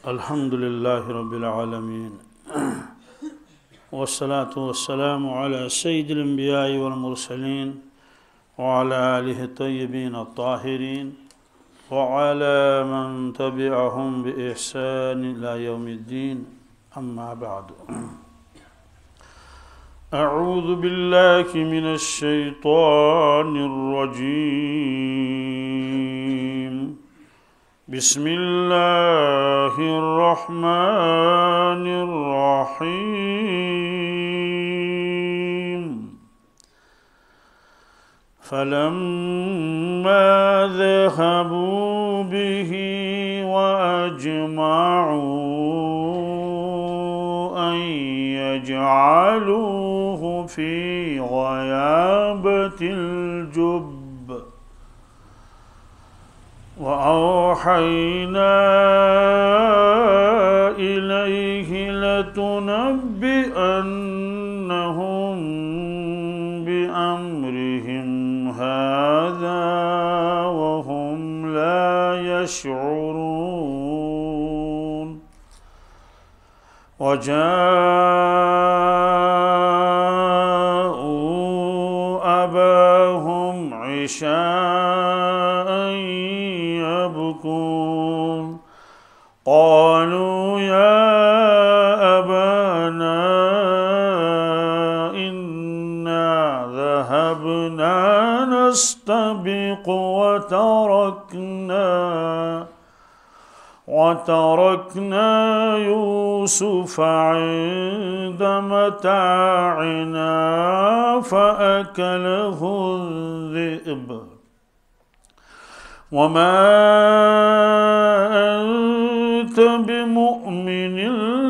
الحمد لله رب العالمين والصلاة والسلام على سيد الأنبياء والمرسلين وعلى آله الطيبين الطاهرين وعلى من تبعهم بإحسان إلى يوم الدين أما بعد أعوذ بالله من الشيطان الرجيم بسم الله الرحمن الرحيم فلما ذهبوا به وأجمعوا أن يجعلوه في غيابة الجب وأوحينا إليه لتنبئنهم بأمرهم هذا وهم لا يشعرون وجاءوا أباهم عشاء يبكون قالوا يا أبانا إنا ذهبنا نستبق وتركنا يوسف عند متاعنا فأكله الذئب وما أنت بمؤمن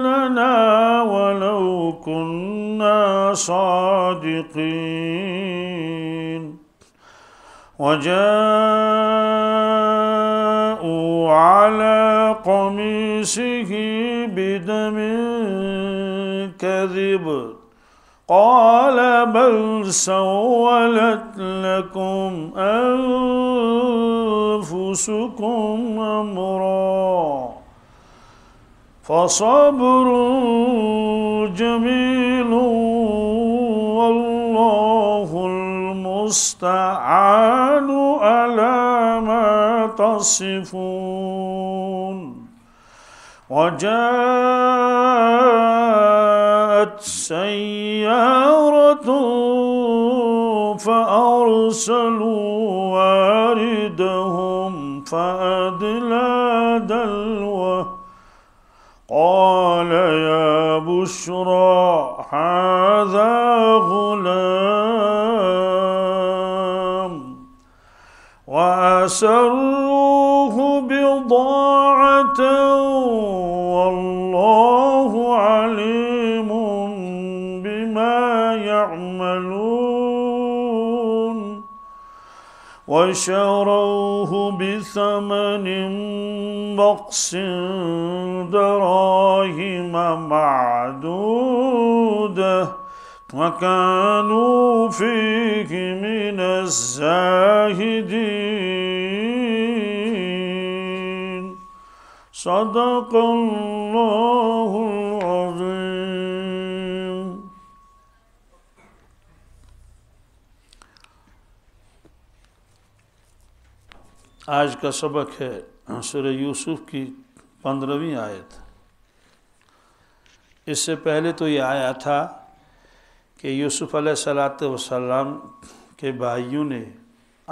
لنا ولو كنا صادقين وجاءوا على قميصه بدم كذب قال بل سولت لكم أنفسكم أمرا فصبر جميل والله المستعان على ما تصفون وجاءت سيارة فأرسلوا واردهم فأدلى دلوه قال يا بشرى هذا غلام وأسروه بضاعة والله عليم بما يعملون وشروه بثمن بخس دراهم معدودة وكانوا فيه من الزاهدين صدق الله العظيم. آج کا سبق ہے سورہ یوسف کی 15ویں آیت. اس سے پہلے تو یہ آیا تھا کہ یوسف علیہ السلام کے بھائیوں نے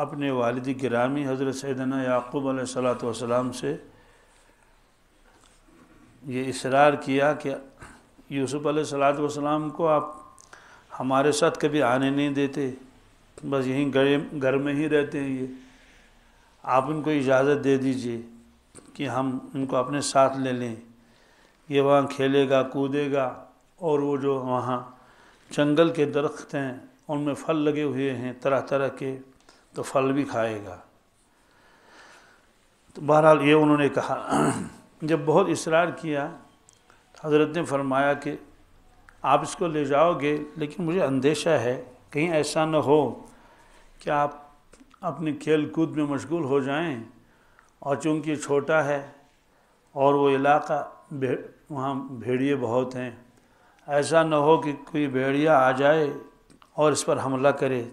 اپنے والد گرامی حضرت سیدنا یعقوب علیہ السلام سے یہ اصرار کیا کہ یوسف علیہ السلام کو آپ ہمارے ساتھ کبھی آنے نہیں دیتے، بس یہیں گھر میں ہی رہتے ہیں، یہ آپ ان کو اجازت دے دیجئے کہ ہم ان کو اپنے ساتھ لے لیں، یہ وہاں کھیلے گا کودے گا، اور وہ جو وہاں جنگل کے درخت ہیں ان میں پھل لگے ہوئے ہیں طرح طرح کے، تو پھل بھی کھائے گا. تو بہرحال یہ انہوں نے کہا. جب بہت اصرار کیا حضرت نے فرمایا کہ آپ اس کو لے جاؤ گے، لیکن مجھے اندیشہ ہے کہیں ایسا نہ ہو کہ آپ اپنے کھیل کود میں مشغول ہو جائیں، اور چونکہ چھوٹا ہے اور وہ علاقہ وہاں بھیڑیے بہت ہیں، ایسا نہ ہو کہ کوئی بھیڑیا آ جائے اور اس پر حملہ کرے۔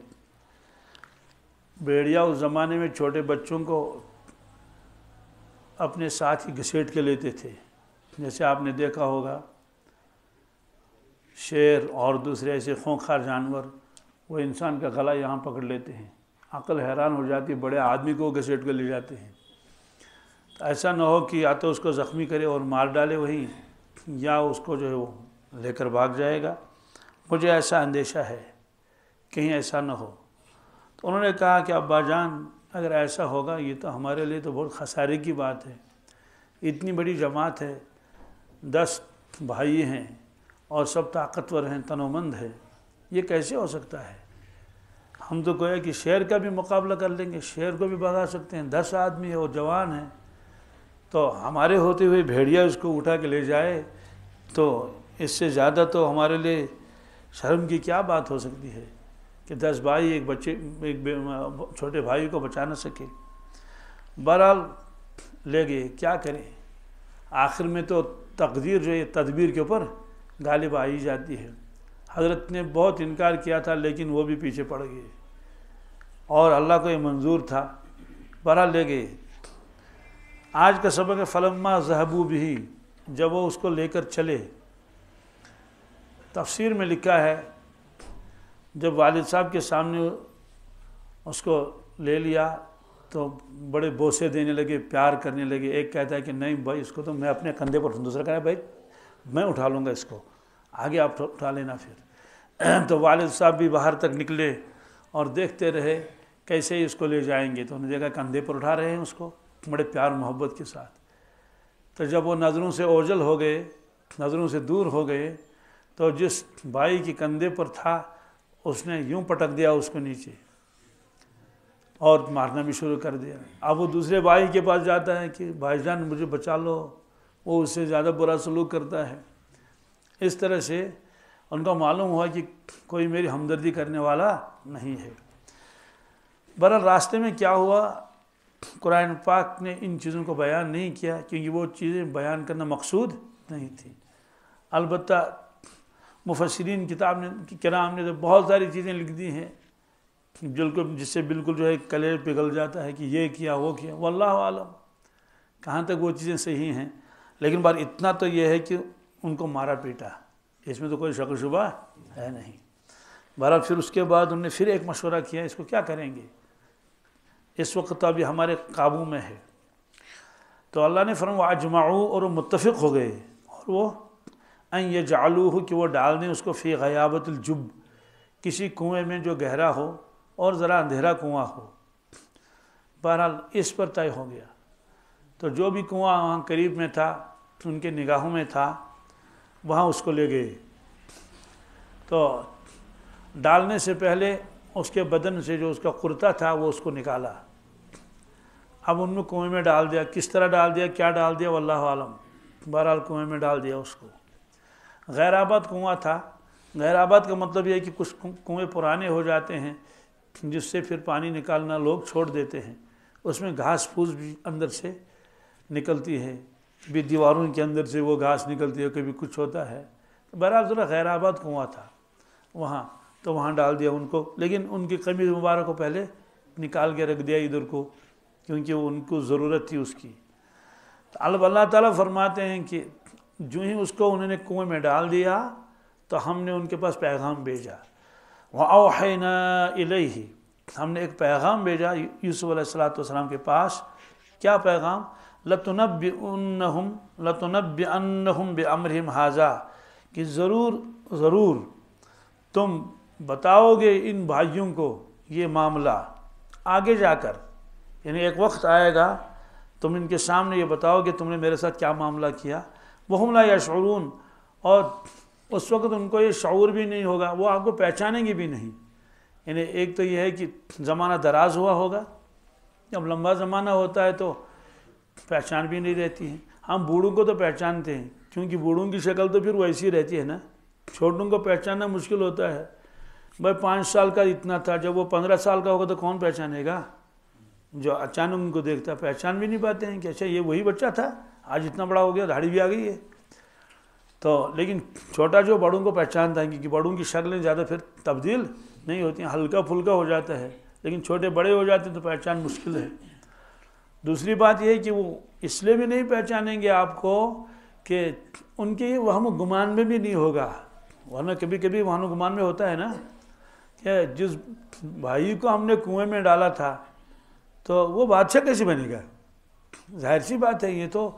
بھیڑیا اس زمانے میں چھوٹے بچوں کو اپنے ساتھ ہی گھسیٹ کے لیتے تھے، جیسے آپ نے دیکھا ہوگا شیر اور دوسرے ایسے خونخوار جانور وہ انسان کا گلا یہاں پکڑ لیتے ہیں، عقل حیران ہو جاتی، بڑے آدمی کو گھسیٹ کے لے جاتے ہیں۔ تو ایسا نہ ہو کہ یا تو اس کو زخمی کرے اور مار ڈالے وہیں، یا اس کو جو ہے وہ لے کر بھاگ جائے گا، مجھے ایسا اندیشہ ہے کہیں ایسا نہ ہو۔ تو انہوں نے کہا کہ ابا جان اگر ایسا ہوگا یہ تو ہمارے لیے تو بہت خسارے کی بات ہے، اتنی بڑی جماعت ہے، 10 بھائی ہیں اور سب طاقتور ہیں، تنومند ہیں، یہ کیسے ہو سکتا ہے؟ ہم تو گویا کہ شیر کا بھی مقابلہ کر لیں گے، شیر کو بھی بھگا سکتے ہیں، 10 آدمی ہیں اور جوان ہیں، تو ہمارے ہوتے ہوئے بھیڑیا اس کو اٹھا کے لے جائے تو اس سے زیادہ تو ہمارے لیے شرم کی کیا بات ہو سکتی ہے کہ 10 بھائی ایک چھوٹے بھائی کو بچا نہ سکے۔ بہرحال لے گئے، کیا کریں، آخر میں تو تقدیر جو ہے تدبیر کے اوپر غالب آئی جاتی ہے۔ حضرت نے بہت انکار کیا تھا لیکن وہ بھی پیچھے پڑ گئے اور اللہ کو یہ منظور تھا، بہرحال لے گئے۔ آج کا سبق ہے فلما ذهبوا به، جب وہ اس کو لے کر چلے۔ تفسیر میں لکھا ہے جب والد صاحب کے سامنے اس کو لے لیا تو بڑے بوسے دینے لگے، پیار کرنے لگے۔ ایک کہتا ہے کہ نہیں بھائی اس کو تو میں اپنے کندھے پر، دوسرا کہا ہے بھائی میں اٹھا لوں گا اس کو، آگے آپ اٹھا لینا۔ پھر تو والد صاحب بھی باہر تک نکلے اور دیکھتے رہے کیسے ہی اس کو لے جائیں گے، تو انہوں نے دیکھا کندھے پر اٹھا رہے ہیں اس کو بڑے پیار محبت کے ساتھ۔ تو جب وہ نظروں سے اوجھل ہو گئے، نظروں سے دور ہو گئے، تو جس بھائی کے کندھے پر تھا اس نے یوں پٹک دیا اس کو نیچے اور مارنا بھی شروع کر دیا۔ اب وہ دوسرے بھائی کے پاس جاتا ہے کہ بھائی جان مجھے بچا لو، وہ اس سے زیادہ برا سلوک کرتا ہے۔ اس طرح سے ان کو معلوم ہوا کہ کوئی میری ہمدردی کرنے والا نہیں ہے۔ بہرحال راستے میں کیا ہوا، قرآن پاک نے ان چیزوں کو بیان نہیں کیا کیونکہ وہ چیزیں بیان کرنا مقصود نہیں تھی۔ البتہ مفسرین کرام نے تو بہت ساری چیزیں لکھ دی ہیں جس سے بالکل جو ہے کلیجہ پگھل جاتا ہے کہ یہ کیا وہ کیا، واللہ عالم کہاں تک وہ چیزیں صحیح ہیں، لیکن بار اتنا تو یہ ہے کہ ان کو مارا پیٹا، اس میں تو کوئی شک و شبہ ہے نہیں۔ بہرحال پھر اس کے بعد انہوں نے پھر ایک مشورہ کیا، اس کو کیا کریں گے، اس وقت تو ابھی ہمارے قابو میں ہے۔ تو اللہ نے فرمایا اجمعوا، اور وہ متفق ہو گئے، اور وہ ان یجعلوہ، کہ وہ ڈال دیں اس کو فی غیابت الجب، کسی کنویں میں جو گہرا ہو اور ذرا اندھیرا کنواں ہو۔ بہرحال اس پر طے ہو گیا۔ تو جو بھی کنواں وہاں قریب میں تھا، ان کے نگاہوں میں تھا، وہاں اس کو لے گئے۔ تو ڈالنے سے پہلے اس کے بدن سے جو اس کا کرتا تھا وہ اس کو نکالا۔ اب ان میں کنویں میں ڈال دیا، کس طرح ڈال دیا، کیا ڈال دیا، واللہ عالم، بہرحال کنویں میں ڈال دیا اس کو۔ غیر آباد کنواں تھا۔ غیر آباد کا مطلب یہ ہے کہ کچھ کنویں پرانے ہو جاتے ہیں جس سے پھر پانی نکالنا لوگ چھوڑ دیتے ہیں، اس میں گھاس پھوس بھی اندر سے نکلتی ہے، بھی دیواروں کے اندر سے وہ گھاس نکلتی ہے، کبھی کچھ ہوتا ہے۔ بہرحال ذرا غیر آباد کنواں تھا وہاں، تو وہاں ڈال دیا ان کو، لیکن ان کی قمیض مبارک کو پہلے نکال کے رکھ دیا ادھر کو، کیونکہ ان کو ضرورت تھی اس کی۔ تو اللہ تعالیٰ فرماتے ہیں کہ جو ہی اس کو انہوں نے کنویں میں ڈال دیا تو ہم نے ان کے پاس پیغام بھیجا، وَأَوْحَيْنَا إِلَيْهِ، ہم نے ایک پیغام بھیجا یوسف علیہ السلام کے پاس۔ کیا پیغام؟ لَتُنَبِّئَنَّهُمْ بِأَمْرِهِمْ هَذَا، کہ ضرور تم بتاؤ گے ان بھائیوں کو یہ معاملہ آگے جا کر، یعنی ایک وقت آئے گا تم ان کے سامنے یہ بتاؤ گے تم نے میرے ساتھ کیا معاملہ کیا۔ وَهُمْ لَا يَشْعُرُونَ، اور اس وقت ان کو یہ شعور بھی نہیں ہوگا، وہ آپ کو پہچانیں گے بھی نہیں۔ یعنی ایک تو یہ ہے کہ زمانہ دراز ہوا ہوگا، جب لمبا زمانہ ہوتا ہے تو پہچان بھی نہیں رہتی ہے۔ ہم بوڑھوں کو تو پہچانتے ہیں کیونکہ بوڑھوں کی شکل تو پھر ویسی رہتی ہے نا، چھوٹوں کو پہچاننا مشکل ہوتا ہے۔ بھائی 5 سال کا اتنا تھا، جب وہ 15 سال کا ہوگا تو کون پہچانے گا؟ جو اچانک ان کو دیکھتا پہچان بھی نہیں پاتے ہیں کہ اچھا یہ وہی بچہ تھا، آج اتنا بڑا ہو گیا، داڑھی بھی آ گئی ہے، تو لیکن چھوٹا جو بڑوں کو پہچانتا ہے، کیونکہ بڑوں کی شکلیں زیادہ پھر تبدیل نہیں ہوتی ہیں، ہلکا پھلکا ہو جاتا ہے، لیکن چھوٹے بڑے ہو جاتے ہیں تو پہچان مشکل ہے۔ دوسری بات یہ ہے کہ وہ اس لیے بھی نہیں پہچانیں گے آپ کو کہ ان کے وہم و گمان میں بھی نہیں ہوگا، ورنہ کبھی کبھی وہم و گمان میں ہوتا ہے نا کہ جس بھائی کو ہم نے کنویں میں ڈالا تھا تو وہ بادشاہ کیسے بنے گا؟ ظاہر سی بات ہے، یہ تو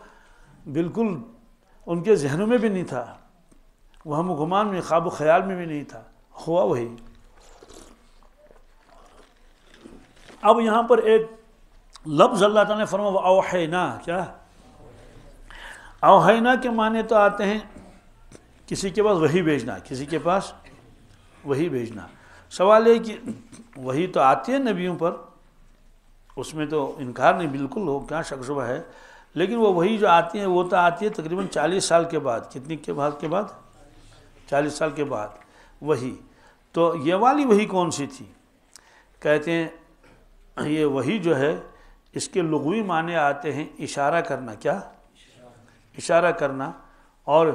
بالکل ان کے ذہنوں میں بھی نہیں تھا، وہم و گمان میں، خواب و خیال میں بھی نہیں تھا، ہوا وہی۔ اب یہاں پر ایک لفظ اللہ تعالیٰ نے فرمایا اوحینا، کیا اوحینا کے معنی تو آتے ہیں کسی کے پاس وحی بھیجنا، کسی کے پاس وحی بھیجنا۔ سوال ہے کہ وحی تو آتی ہے نبیوں پر، اس میں تو انکار نہیں، بالکل ہو کیا شک شبہ ہے، لیکن وہ وحی جو آتی ہے وہ تو آتی ہے تقریباً 40 سال کے بعد۔ کتنی کے بعد 40 سال کے بعد وحی۔ تو یہ والی وحی کون سی تھی؟ کہتے ہیں یہ وحی جو ہے اس کے لغوی معنی آتے ہیں اشارہ کرنا، کیا اشارہ کرنا، اور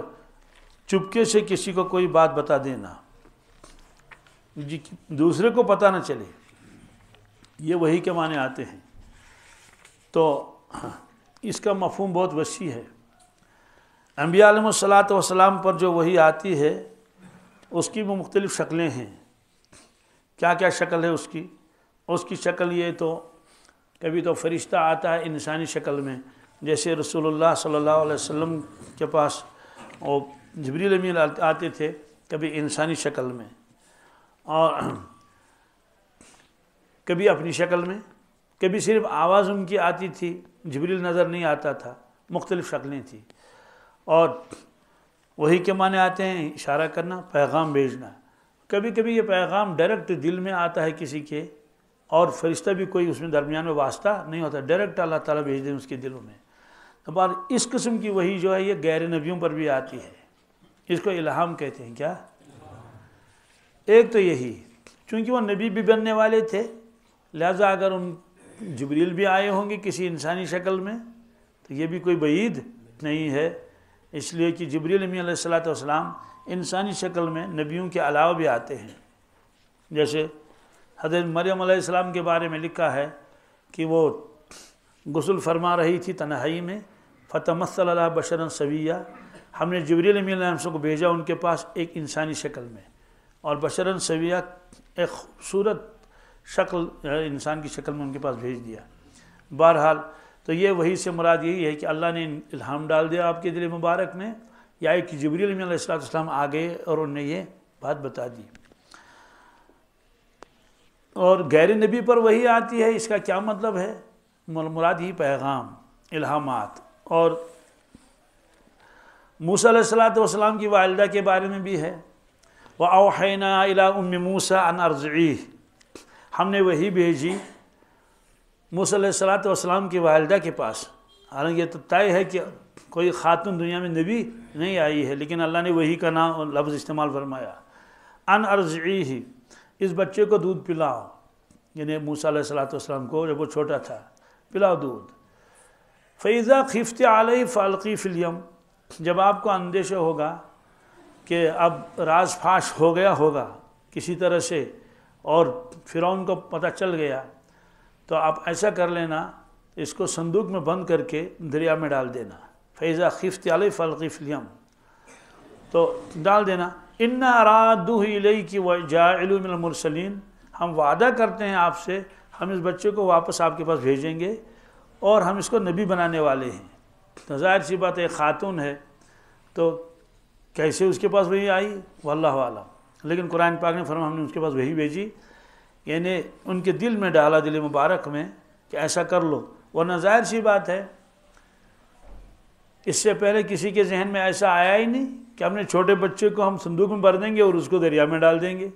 چپکے سے کسی کو کوئی بات بتا دینا جی دوسرے کو پتہ نہ چلے، یہ وحی کے معنی آتے ہیں۔ تو اس کا مفہوم بہت وسیع ہے۔ انبیاء علیہ الصلوۃ والسلام پر جو وحی آتی ہے اس کی بھی مختلف شکلیں ہیں۔ کیا کیا شکل ہے اس کی شکل یہ تو کبھی تو فرشتہ آتا ہے انسانی شکل میں، جیسے رسول اللہ صلی اللہ علیہ وسلم کے پاس اور جبریل امین آتے تھے کبھی انسانی شکل میں، اور کبھی اپنی شکل میں، کبھی صرف آواز ان کی آتی تھی، جبریل نظر نہیں آتا تھا، مختلف شکلیں تھیں۔ اور وحی کے معنی آتے ہیں اشارہ کرنا، پیغام بھیجنا۔ کبھی کبھی یہ پیغام ڈائریکٹ دل میں آتا ہے کسی کے، اور فرشتہ بھی کوئی اس میں درمیان میں واسطہ نہیں ہوتا، ڈائریکٹ اللہ تعالیٰ بھیج دیں اس کے دلوں میں۔ اب اس قسم کی وحی جو ہے یہ غیر نبیوں پر بھی آتی ہے، اس کو الہام کہتے ہیں۔ کیا؟ ایک تو یہی، چونکہ وہ نبی بھی بننے والے تھے، لہذا اگر ان جبریل بھی آئے ہوں گے کسی انسانی شکل میں تو یہ بھی کوئی بعید نہیں ہے، اس لیے کہ جبریل امین علیہ الصلوۃ والسلام انسانی شکل میں نبیوں کے علاوہ بھی آتے ہیں۔ جیسے حضرت مریم علیہ السلام کے بارے میں لکھا ہے کہ وہ غسل فرما رہی تھی تنہائی میں، فتمثل لها بشرا سویا، ہم نے جبریل امین علیہ السلام کو بھیجا ان کے پاس ایک انسانی شکل میں، اور بشرا سویا ایک خوبصورت شکل انسان کی شکل میں ان کے پاس بھیج دیا۔ بہرحال تو یہ وحی سے مراد یہی ہے کہ اللہ نے الہام ڈال دیا آپ کے دل مبارک میں، یا ایک جبریل امین علیہ السلام آ گئے اور انہوں نے یہ بات بتا دی۔ اور غیر نبی پر وحی آتی ہے، اس کا کیا مطلب ہے؟ مراد ہی پیغام، الہامات۔ اور موسیٰ علیہ السلام کی والدہ کے بارے میں بھی ہے، وَأَوْحَيْنَا إِلَىٰ أُمِّ مُوسَىٰ أَنْ أَرْضِعِيهِ، ہم نے وحی بھیجی موسیٰ علیہ السلام کی والدہ کے پاس۔ حالانکہ یہ تو طے ہے کہ کوئی خاتون دنیا میں نبی نہیں آئی ہے، لیکن اللہ نے وحی کا نام لفظ استعمال فرمایا، ان ارضعیہ، اس بچے کو دودھ پلاؤ، یعنی موسیٰ علیہ السلام کو جب وہ چھوٹا تھا، پلاؤ دودھ۔ فَإِذَا خِفْتِ عَلَيْهِ فَأَلْقِي فِي الْيَمِّ، جب آپ کو اندیشہ ہوگا کہ اب راز فاش ہو گیا ہوگا کسی طرح سے اور فرعون کو پتہ چل گیا، تو آپ ایسا کر لینا، اس کو صندوق میں بند کر کے دریا میں ڈال دینا۔ فَإِذَا خِفْتِ عَلَيْهِ فَأَلْقِي فِي الْيَمِّ، تو ڈال دینا۔ إِنَّا رَادُّوهُ إِلَيْكِ وَجَاعِلُوهُ مِنَ الْمُرْسَلِينَ، ہم وعدہ کرتے ہیں آپ سے، ہم اس بچے کو واپس آپ کے پاس بھیجیں گے اور ہم اس کو نبی بنانے والے ہیں۔ تو ظاہر سی بات ہے خاتون ہے تو کیسے اس کے پاس وحی آئی واللہ اعلم، لیکن قرآن پاک نے فرمایا ہم نے اس کے پاس وحی بھیجی، یعنی ان کے دل میں ڈالا، دل مبارک میں، کہ ایسا کر لو۔ ورنہ ظاہر سی بات ہے اس سے پہلے کسی کے ذہن میں ایسا آیا ہی نہیں کہ ہم نے چھوٹے بچے کو ہم صندوق میں بھر دیں گے اور اس کو دریا میں ڈال دیں گے۔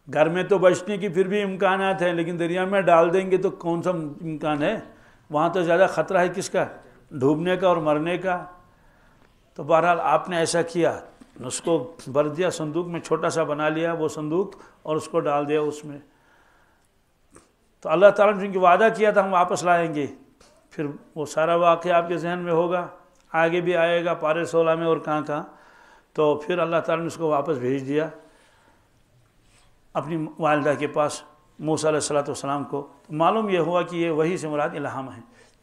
گھر میں تو بچنے کی پھر بھی امکانات ہیں، لیکن دریا میں ڈال دیں گے تو کون سا امکان ہے؟ وہاں تو زیادہ خطرہ ہے کس کا؟ ڈوبنے کا اور مرنے کا۔ تو بہرحال آپ نے ایسا کیا، اس کو بھر دیا صندوق میں، چھوٹا سا بنا لیا وہ صندوق اور اس کو ڈال دیا اس میں۔ تو اللہ تعالیٰ نے چونکہ وعدہ کیا تھا ہم واپس لائیں گے، پھر وہ سارا واقعہ آپ کے ذہن میں ہوگا، آگے بھی آئے گا پارے 16 میں اور کہاں کہاں. تو پھر اللہ تعالیٰ نے اس کو واپس بھیج دیا اپنی والدہ کے پاس موسیٰ علیہ السلام کو. معلوم یہ ہوا کہ یہ وحی سے مراد الہام ہے.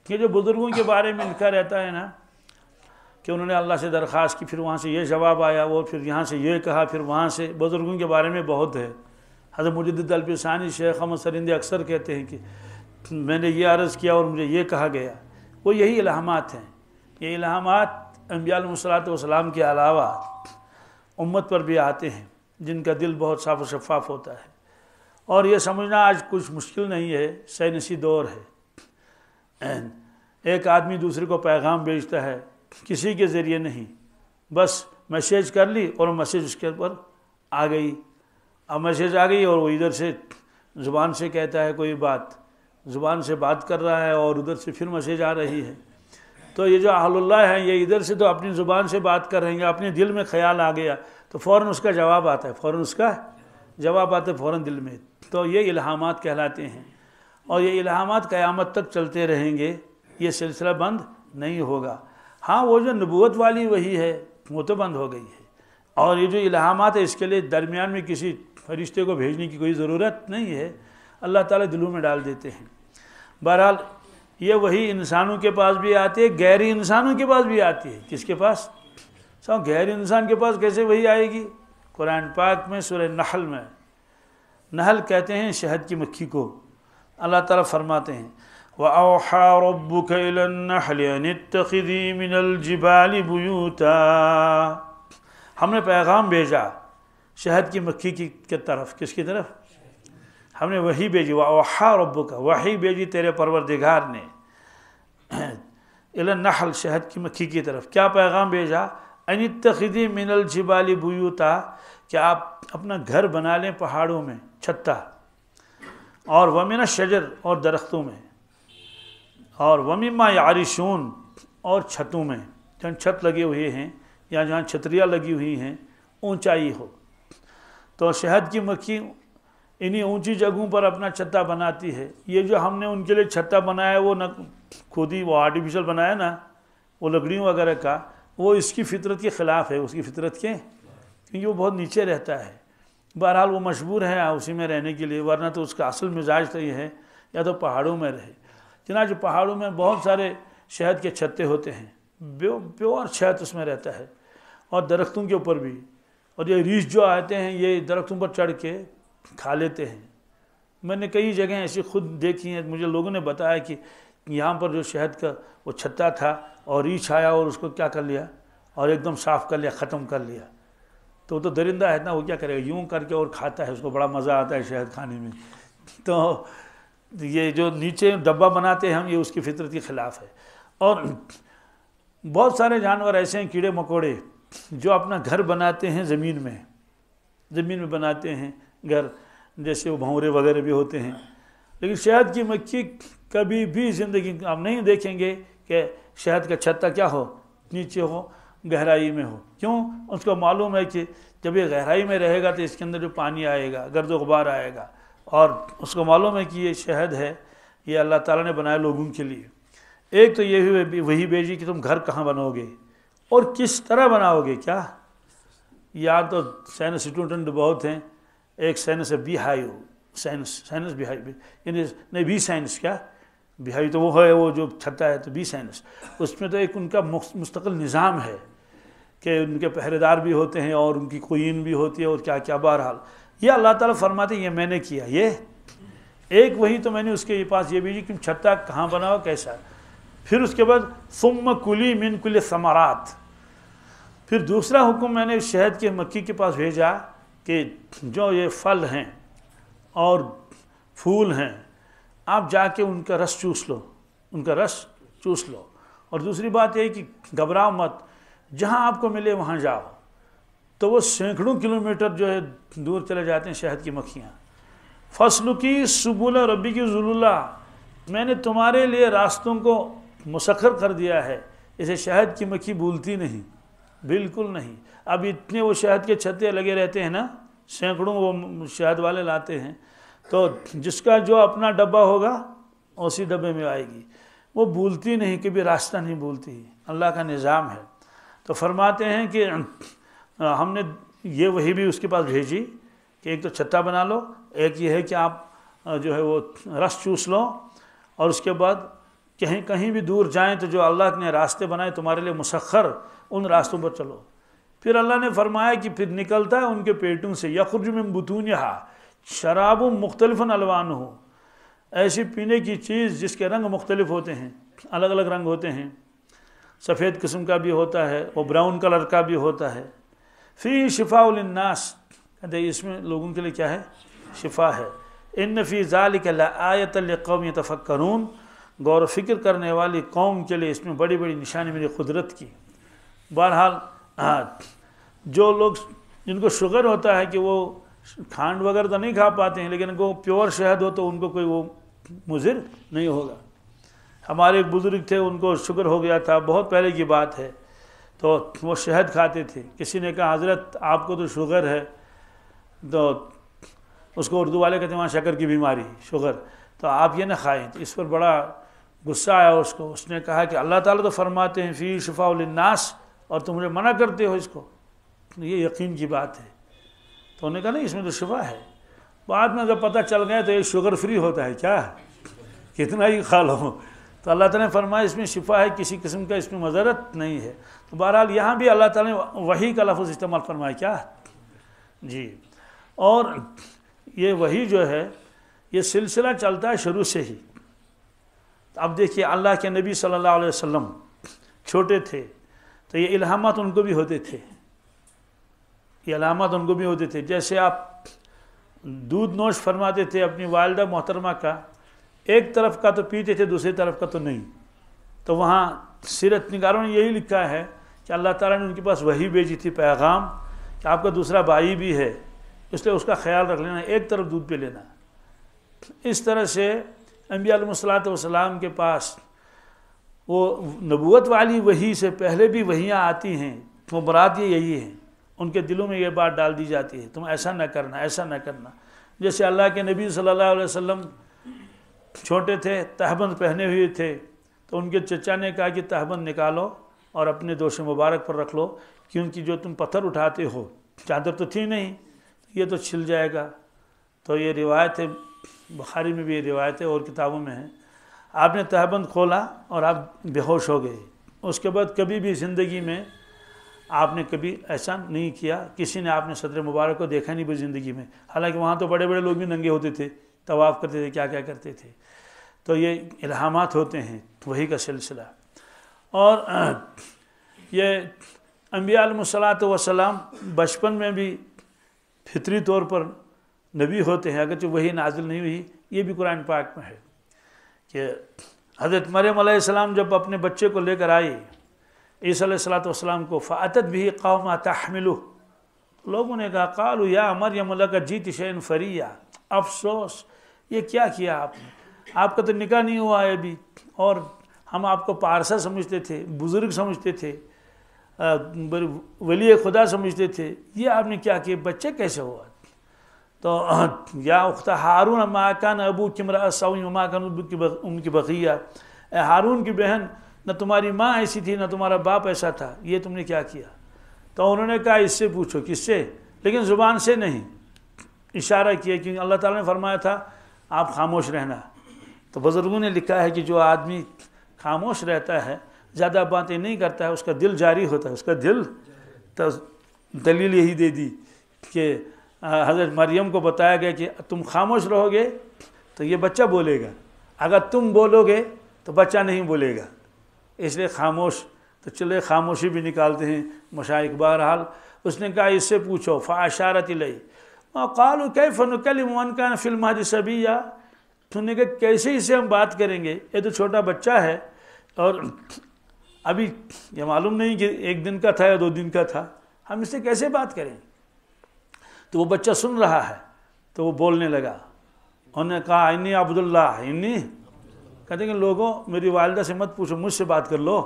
یہ جو بزرگوں کے بارے میں لکھا رہتا ہے نا کہ انہوں نے اللہ سے درخواست کی، پھر وہاں سے یہ جواب آیا، وہ پھر یہاں سے یہ کہا، پھر وہاں سے، بزرگوں کے بارے میں بہت ہے. حضرت مجدد الفسانی شیخ احمد سرندی اکثر کہتے ہیں کہ میں نے یہ عرض کیا اور مجھے یہ کہا گیا. وہ یہی الہامات ہیں. یہ الہامات انبیاء علیہ السلام کے علاوہ امت پر بھی آتے ہیں جن کا دل بہت صاف و شفاف ہوتا ہے. اور یہ سمجھنا آج کچھ مشکل نہیں ہے، سائنسی دور ہے. ایک آدمی دوسرے کو پیغام بھیجتا ہے کسی کے ذریعے نہیں، بس میسیج کر لی اور میسیج اس کے اوپر آ گئی. اب میسیج آ گئی اور وہ ادھر سے زبان سے کہتا ہے کوئی بات، زبان سے بات کر رہا ہے اور ادھر سے پھر میسیج آ رہی ہے. تو یہ جو اہل اللہ ہیں یہ ادھر سے تو اپنی زبان سے بات کر رہے ہیں، اپنے دل میں خیال آ گیا تو فوراً اس کا جواب آتا ہے، فوراً دل میں. تو یہ الہامات کہلاتے ہیں. اور یہ الہامات قیامت تک چلتے رہیں گے، یہ سلسلہ بند نہیں ہوگا. ہاں وہ جو نبوت والی وہی ہے وہ تو بند ہو گئی ہے. اور یہ جو الہامات ہے اس کے لیے درمیان میں کسی فرشتے کو بھیجنے کی کوئی ضرورت نہیں ہے، اللہ تعالیٰ دلوں میں ڈال دیتے ہیں. بہرحال یہ وہی انسانوں کے پاس بھی آتی ہے، غیر انسانوں کے پاس بھی آتی ہے. کس کے پاس؟ غیر انسان کے پاس کیسے وہی آئے گی؟ قرآن پاک میں سورہ نحل میں، نحل کہتے ہیں شہد کی مکھی کو، اللہ تعالیٰ فرماتے ہیں وَأَوْحَى رَبُّكَ إِلَى النَّحْلِ أَنِ اتَّخِذِي مِنَ الْجِبَالِ بُيُوتًا. ہم نے پیغام بھیجا شہد کی مکھی کی طرف. کس کی طرف؟ ہم نے وحی بھیجی. وَأَوْحَى رَبُّكَ، وحی بھیجی تیرے پروردگار نے. إِلَى النَّحْلِ شہد کی مکھی کی طرف. کیا پیغام بھیجا؟ أَنِ اتَّخِذِي مِنَ الْجِبَالِ بُيُوتًا، کہ آپ اپنا گھر بنا لیں پہاڑوں میں، چھتا. اور وَمِنَ الشَّجَرِ، اور درختوں میں. اور وَمِمَّا يَعْرِشُونَ، اور چھتوں میں، جہاں چھت لگے ہوئے ہیں یا جہاں چھتریاں لگی ہوئی ہیں اونچائی ہو. تو شہد کی مکھی انہی اونچی جگہوں پر اپنا چھتا بناتی ہے. یہ جو ہم نے ان کے لیے چھتا بنایا وہ نہ خود ہی وہ آرٹیفیشل بنایا نا، وہ لکڑیوں وغیرہ کا، وہ اس کی فطرت کے خلاف ہے، اس کی فطرت کے، کیونکہ وہ بہت نیچے رہتا ہے. بہرحال وہ مجبور ہے اسی میں رہنے کے لیے، ورنہ تو اس کا اصل مزاج تو یہ ہے یا تو پہاڑوں میں رہے. چنانچہ پہاڑوں میں بہت سارے شہد کے چھتے ہوتے ہیں، پیور شہد اس میں رہتا ہے. اور درختوں کے اوپر بھی. اور یہ ریچھ جو آتے ہیں یہ درختوں پر چڑھ کے کھا لیتے ہیں. میں نے کئی جگہیں ایسی خود دیکھی ہیں، مجھے لوگوں نے بتایا کہ یہاں پر جو شہد کا وہ چھتا تھا اور ریچھ آیا اور اس کو کیا کر لیا اور ایک دم صاف کر لیا، ختم کر لیا. تو وہ تو درندہ ہے نا، وہ کیا کرے گا، یوں کر کے اور کھاتا ہے، اس کو بڑا مزہ آتا ہے شہد کھانے میں. تو یہ جو نیچے ڈبہ بناتے ہیں ہم، یہ اس کی فطرت کے خلاف ہے. اور بہت سارے جانور ایسے ہیں، کیڑے مکوڑے، جو اپنا گھر بناتے ہیں زمین میں بناتے ہیں گھر، جیسے وہ بھونرے وغیرہ بھی ہوتے ہیں. لیکن شہد کی مکھی کبھی بھی زندگی آپ نہیں دیکھیں گے کہ شہد کا چھتا کیا ہو، نیچے ہو، گہرائی میں ہو. کیوں؟ اس کو معلوم ہے کہ جب یہ گہرائی میں رہے گا تو اس کے اندر جو پانی آئے گا، گرد و غبار آئے گا. اور اس کو معلوم ہے کہ یہ شہد ہے، یہ اللہ تعالیٰ نے بنایا لوگوں کے لیے. ایک تو یہ وہی بھیجی کہ تم گھر کہاں بناؤ گے اور کس طرح بناؤ گے. کیا یا تو سائنس اسٹوڈنٹ بہت ہیں، ایک سائنس ہے بیہائیو، سائنس بیہائیو، یعنی نہیں بی سائنس، کیا بیہائیو تو وہ ہے وہ جو چھتا ہے، تو بی سائنس. اس میں تو ایک ان کا مستقل نظام ہے کہ ان کے پہرے دار بھی ہوتے ہیں اور ان کی کوئین بھی ہوتی ہے اور کیا کیا. بہرحال یہ اللہ تعالیٰ فرماتے ہیں یہ میں نے کیا. یہ ایک وہی تو میں نے اس کے پاس یہ بھیجی کہ چھتا کہاں بناؤ، کیسا. پھر اس کے بعد ثم کلی من کل ثمرات، پھر دوسرا حکم میں نے شہد کے مکھی کے پاس بھیجا کہ جو یہ پھل ہیں اور پھول ہیں آپ جا کے ان کا رس چوس لو. اور دوسری بات یہ کہ گھبراؤ مت، جہاں آپ کو ملے وہاں جاؤ. تو وہ سینکڑوں کلومیٹر جو ہے دور چلے جاتے ہیں شہد کی مکھیاں. فَاسْلُكِي سُبُلَ رَبِّكِ ذُلُلًا، میں نے تمہارے لیے راستوں کو مسخر کر دیا ہے. اسے شہد کی مکھی بھولتی نہیں، بالکل نہیں. اب اتنے وہ شہد کے چھتے لگے رہتے ہیں نا، سینکڑوں وہ شہد والے لاتے ہیں. تو جس کا جو اپنا ڈبہ ہوگا اسی ڈبے میں آئے گی. وہ بھولتی نہیں، کبھی راستہ نہیں بھولتی. اللہ کا نظام ہے۔ تو فرماتے ہیں کہ ہم نے یہ وہی بھی اس کے پاس بھیجی کہ ایک تو چھتا بنا لو، ایک یہ ہے کہ آپ جو ہے وہ رس چوس لو، اور اس کے بعد کہیں بھی دور جائیں تو جو اللہ نے راستے بنائے تمہارے لیے مسخر، ان راستوں پر چلو۔ پھر اللہ نے فرمایا کہ پھر نکلتا ہے ان کے پیٹوں سے یخرج من بطونہا شراب مختلف الوانہ، ایسی پینے کی چیز جس کے رنگ مختلف ہوتے ہیں، الگ الگ رنگ ہوتے ہیں، سفید قسم کا بھی ہوتا ہے، وہ براؤن کلر کا بھی ہوتا ہے۔ فی شفاء للناس، اس میں لوگوں کے لیے کیا ہے؟ شفا ہے۔ ان فی ذالک لآیۃ لقوم یتفکرون، غور و فکر کرنے والی قوم کے لیے اس میں بڑی بڑی نشانی میری قدرت کی۔ بہرحال جو لوگ جن کو شوگر ہوتا ہے کہ وہ کھانڈ وغیرہ تو نہیں کھا پاتے ہیں، لیکن ان کو پیور شہد ہو تو ان کو کوئی وہ مضر نہیں ہوگا۔ ہمارے ایک بزرگ تھے، ان کو شوگر ہو گیا تھا، بہت پہلے کی بات ہے، تو وہ شہد کھاتے تھے۔ کسی نے کہا حضرت آپ کو تو شوگر ہے، تو اس کو اردو والے کہتے ہیں وہاں شکر کی بیماری شوگر، تو آپ یہ نہ کھائیں۔ تو اس پر بڑا غصہ آیا اس کو۔ اس نے کہا کہ اللہ تعالیٰ تو فرماتے ہیں فی شفاء للناس، اور تم مجھے منع کرتے ہو اس کو، یہ یقین کی بات ہے۔ تو انہوں نے کہا نہیں، اس میں تو شفا ہے۔ بعد میں جب پتہ چل گیا تو یہ شوگر فری ہوتا ہے کیا، کتنا ہی کھا لو۔ تو اللہ تعالیٰ نے فرمایا اس میں شفا ہے، کسی قسم کا اس میں مضرت نہیں ہے۔ تو بہرحال یہاں بھی اللہ تعالیٰ نے وحی کا لفظ استعمال فرمایا کیا جی۔ اور یہ وحی جو ہے یہ سلسلہ چلتا ہے شروع سے ہی۔ اب دیکھیے اللہ کے نبی صلی اللہ علیہ وسلم چھوٹے تھے تو یہ الہامات ان کو بھی ہوتے تھے، یہ علامات ان کو بھی ہوتے تھے۔ جیسے آپ دودھ نوش فرماتے تھے اپنی والدہ محترمہ کا، ایک طرف کا تو پیتے تھے دوسری طرف کا تو نہیں۔ تو وہاں سیرت نگاروں نے یہی لکھا ہے کہ اللہ تعالیٰ نے ان کے پاس وحی بھیجی تھی، پیغام، کہ آپ کا دوسرا بھائی بھی ہے، اس لیے اس کا خیال رکھ لینا، ایک طرف دودھ پہ لینا۔ اس طرح سے انبیاء علیہ الصلوۃ والسلام کے پاس وہ نبوت والی وحی سے پہلے بھی وحیاں آتی ہیں، وہ مراد یہی ہے، ان کے دلوں میں یہ بات ڈال دی جاتی ہے تم ایسا نہ کرنا، ایسا نہ کرنا۔ جیسے اللہ کے نبی صلی اللہ علیہ وسلم چھوٹے تھے، تہبند پہنے ہوئے تھے، تو ان کے چچا نے کہا کہ تہبند نکالو اور اپنے دوش مبارک پر رکھ لو، کیونکہ جو تم پتھر اٹھاتے ہو، چادر تو تھی نہیں، یہ تو چھل جائے گا۔ تو یہ روایت ہے، بخاری میں بھی یہ روایت ہے اور کتابوں میں ہے۔ آپ نے تہبند کھولا اور آپ بے ہوش ہو گئے۔ اس کے بعد کبھی بھی زندگی میں آپ نے کبھی ایسا نہیں کیا، کسی نے آپ نے صدر مبارک کو دیکھا نہیں بھی زندگی میں، حالانکہ وہاں تو بڑے بڑے لوگ بھی ننگے ہوتے تھے، طواف کرتے تھے، کیا کیا کرتے تھے۔ تو یہ الہامات ہوتے ہیں وحی کا سلسلہ۔ اور یہ انبیاء علیہ الصلوۃ والسلام بچپن میں بھی فطری طور پر نبی ہوتے ہیں، اگرچہ وحی نازل نہیں ہوئی۔ یہ بھی قرآن پاک میں ہے کہ حضرت مریم علیہ السلام جب اپنے بچے کو لے کر آئی عیسیٰ علیہ السلام کو، فَأَتَتْ بِهِ قَوْمَهَا تَحْمِلُهُ، لوگوں نے کہا قَالُوا يَا مَرْيَمُ لَكَ جِئْتِ شَيْئًا فَرِيًّا، افسوس یہ کیا کیا آپ نے، آپ کا تو نکاح نہیں ہوا ہے ابھی، اور ہم آپ کو پارسا سمجھتے تھے، بزرگ سمجھتے تھے، ولی خدا سمجھتے تھے، یہ آپ نے کیا کیا، بچے کیسے ہوا؟ تو یا اخت ہارون ما کان ابوک امرأ سوء وما کانت امک بغیہ، اے ہارون کی بہن، نہ تمہاری ماں ایسی تھی نہ تمہارا باپ ایسا تھا، یہ تم نے کیا کیا؟ تو انہوں نے کہا اس سے پوچھو، کس سے؟ لیکن زبان سے نہیں، اشارہ کیا، کیونکہ اللہ تعالیٰ نے فرمایا تھا آپ خاموش رہنا۔ تو بزرگوں نے لکھا ہے کہ جو آدمی خاموش رہتا ہے، زیادہ باتیں نہیں کرتا ہے، اس کا دل جاری ہوتا ہے، اس کا دل، تو دلیل یہی دے دی کہ حضرت مریم کو بتایا گیا کہ تم خاموش رہو گے تو یہ بچہ بولے گا، اگر تم بولو گے تو بچہ نہیں بولے گا، اس لیے خاموش۔ تو چلے خاموشی بھی نکالتے ہیں مشائخ۔ بہرحال اس نے کہا اس سے پوچھو، فاشارت الیہ وقالوا کیف نکلم من کان فی المہد صبیا، تو نے کہا کیسے اس سے ہم بات کریں گے، یہ تو چھوٹا بچہ ہے اور ابھی یہ معلوم نہیں کہ 1 دن کا تھا یا 2 دن کا تھا، ہم اس سے کیسے بات کریں؟ تو وہ بچہ سن رہا ہے تو وہ بولنے لگا، انہوں نے کہا انی عبداللہ، انی، کہتے ہیں کہ لوگوں میری والدہ سے مت پوچھو، مجھ سے بات کر لو،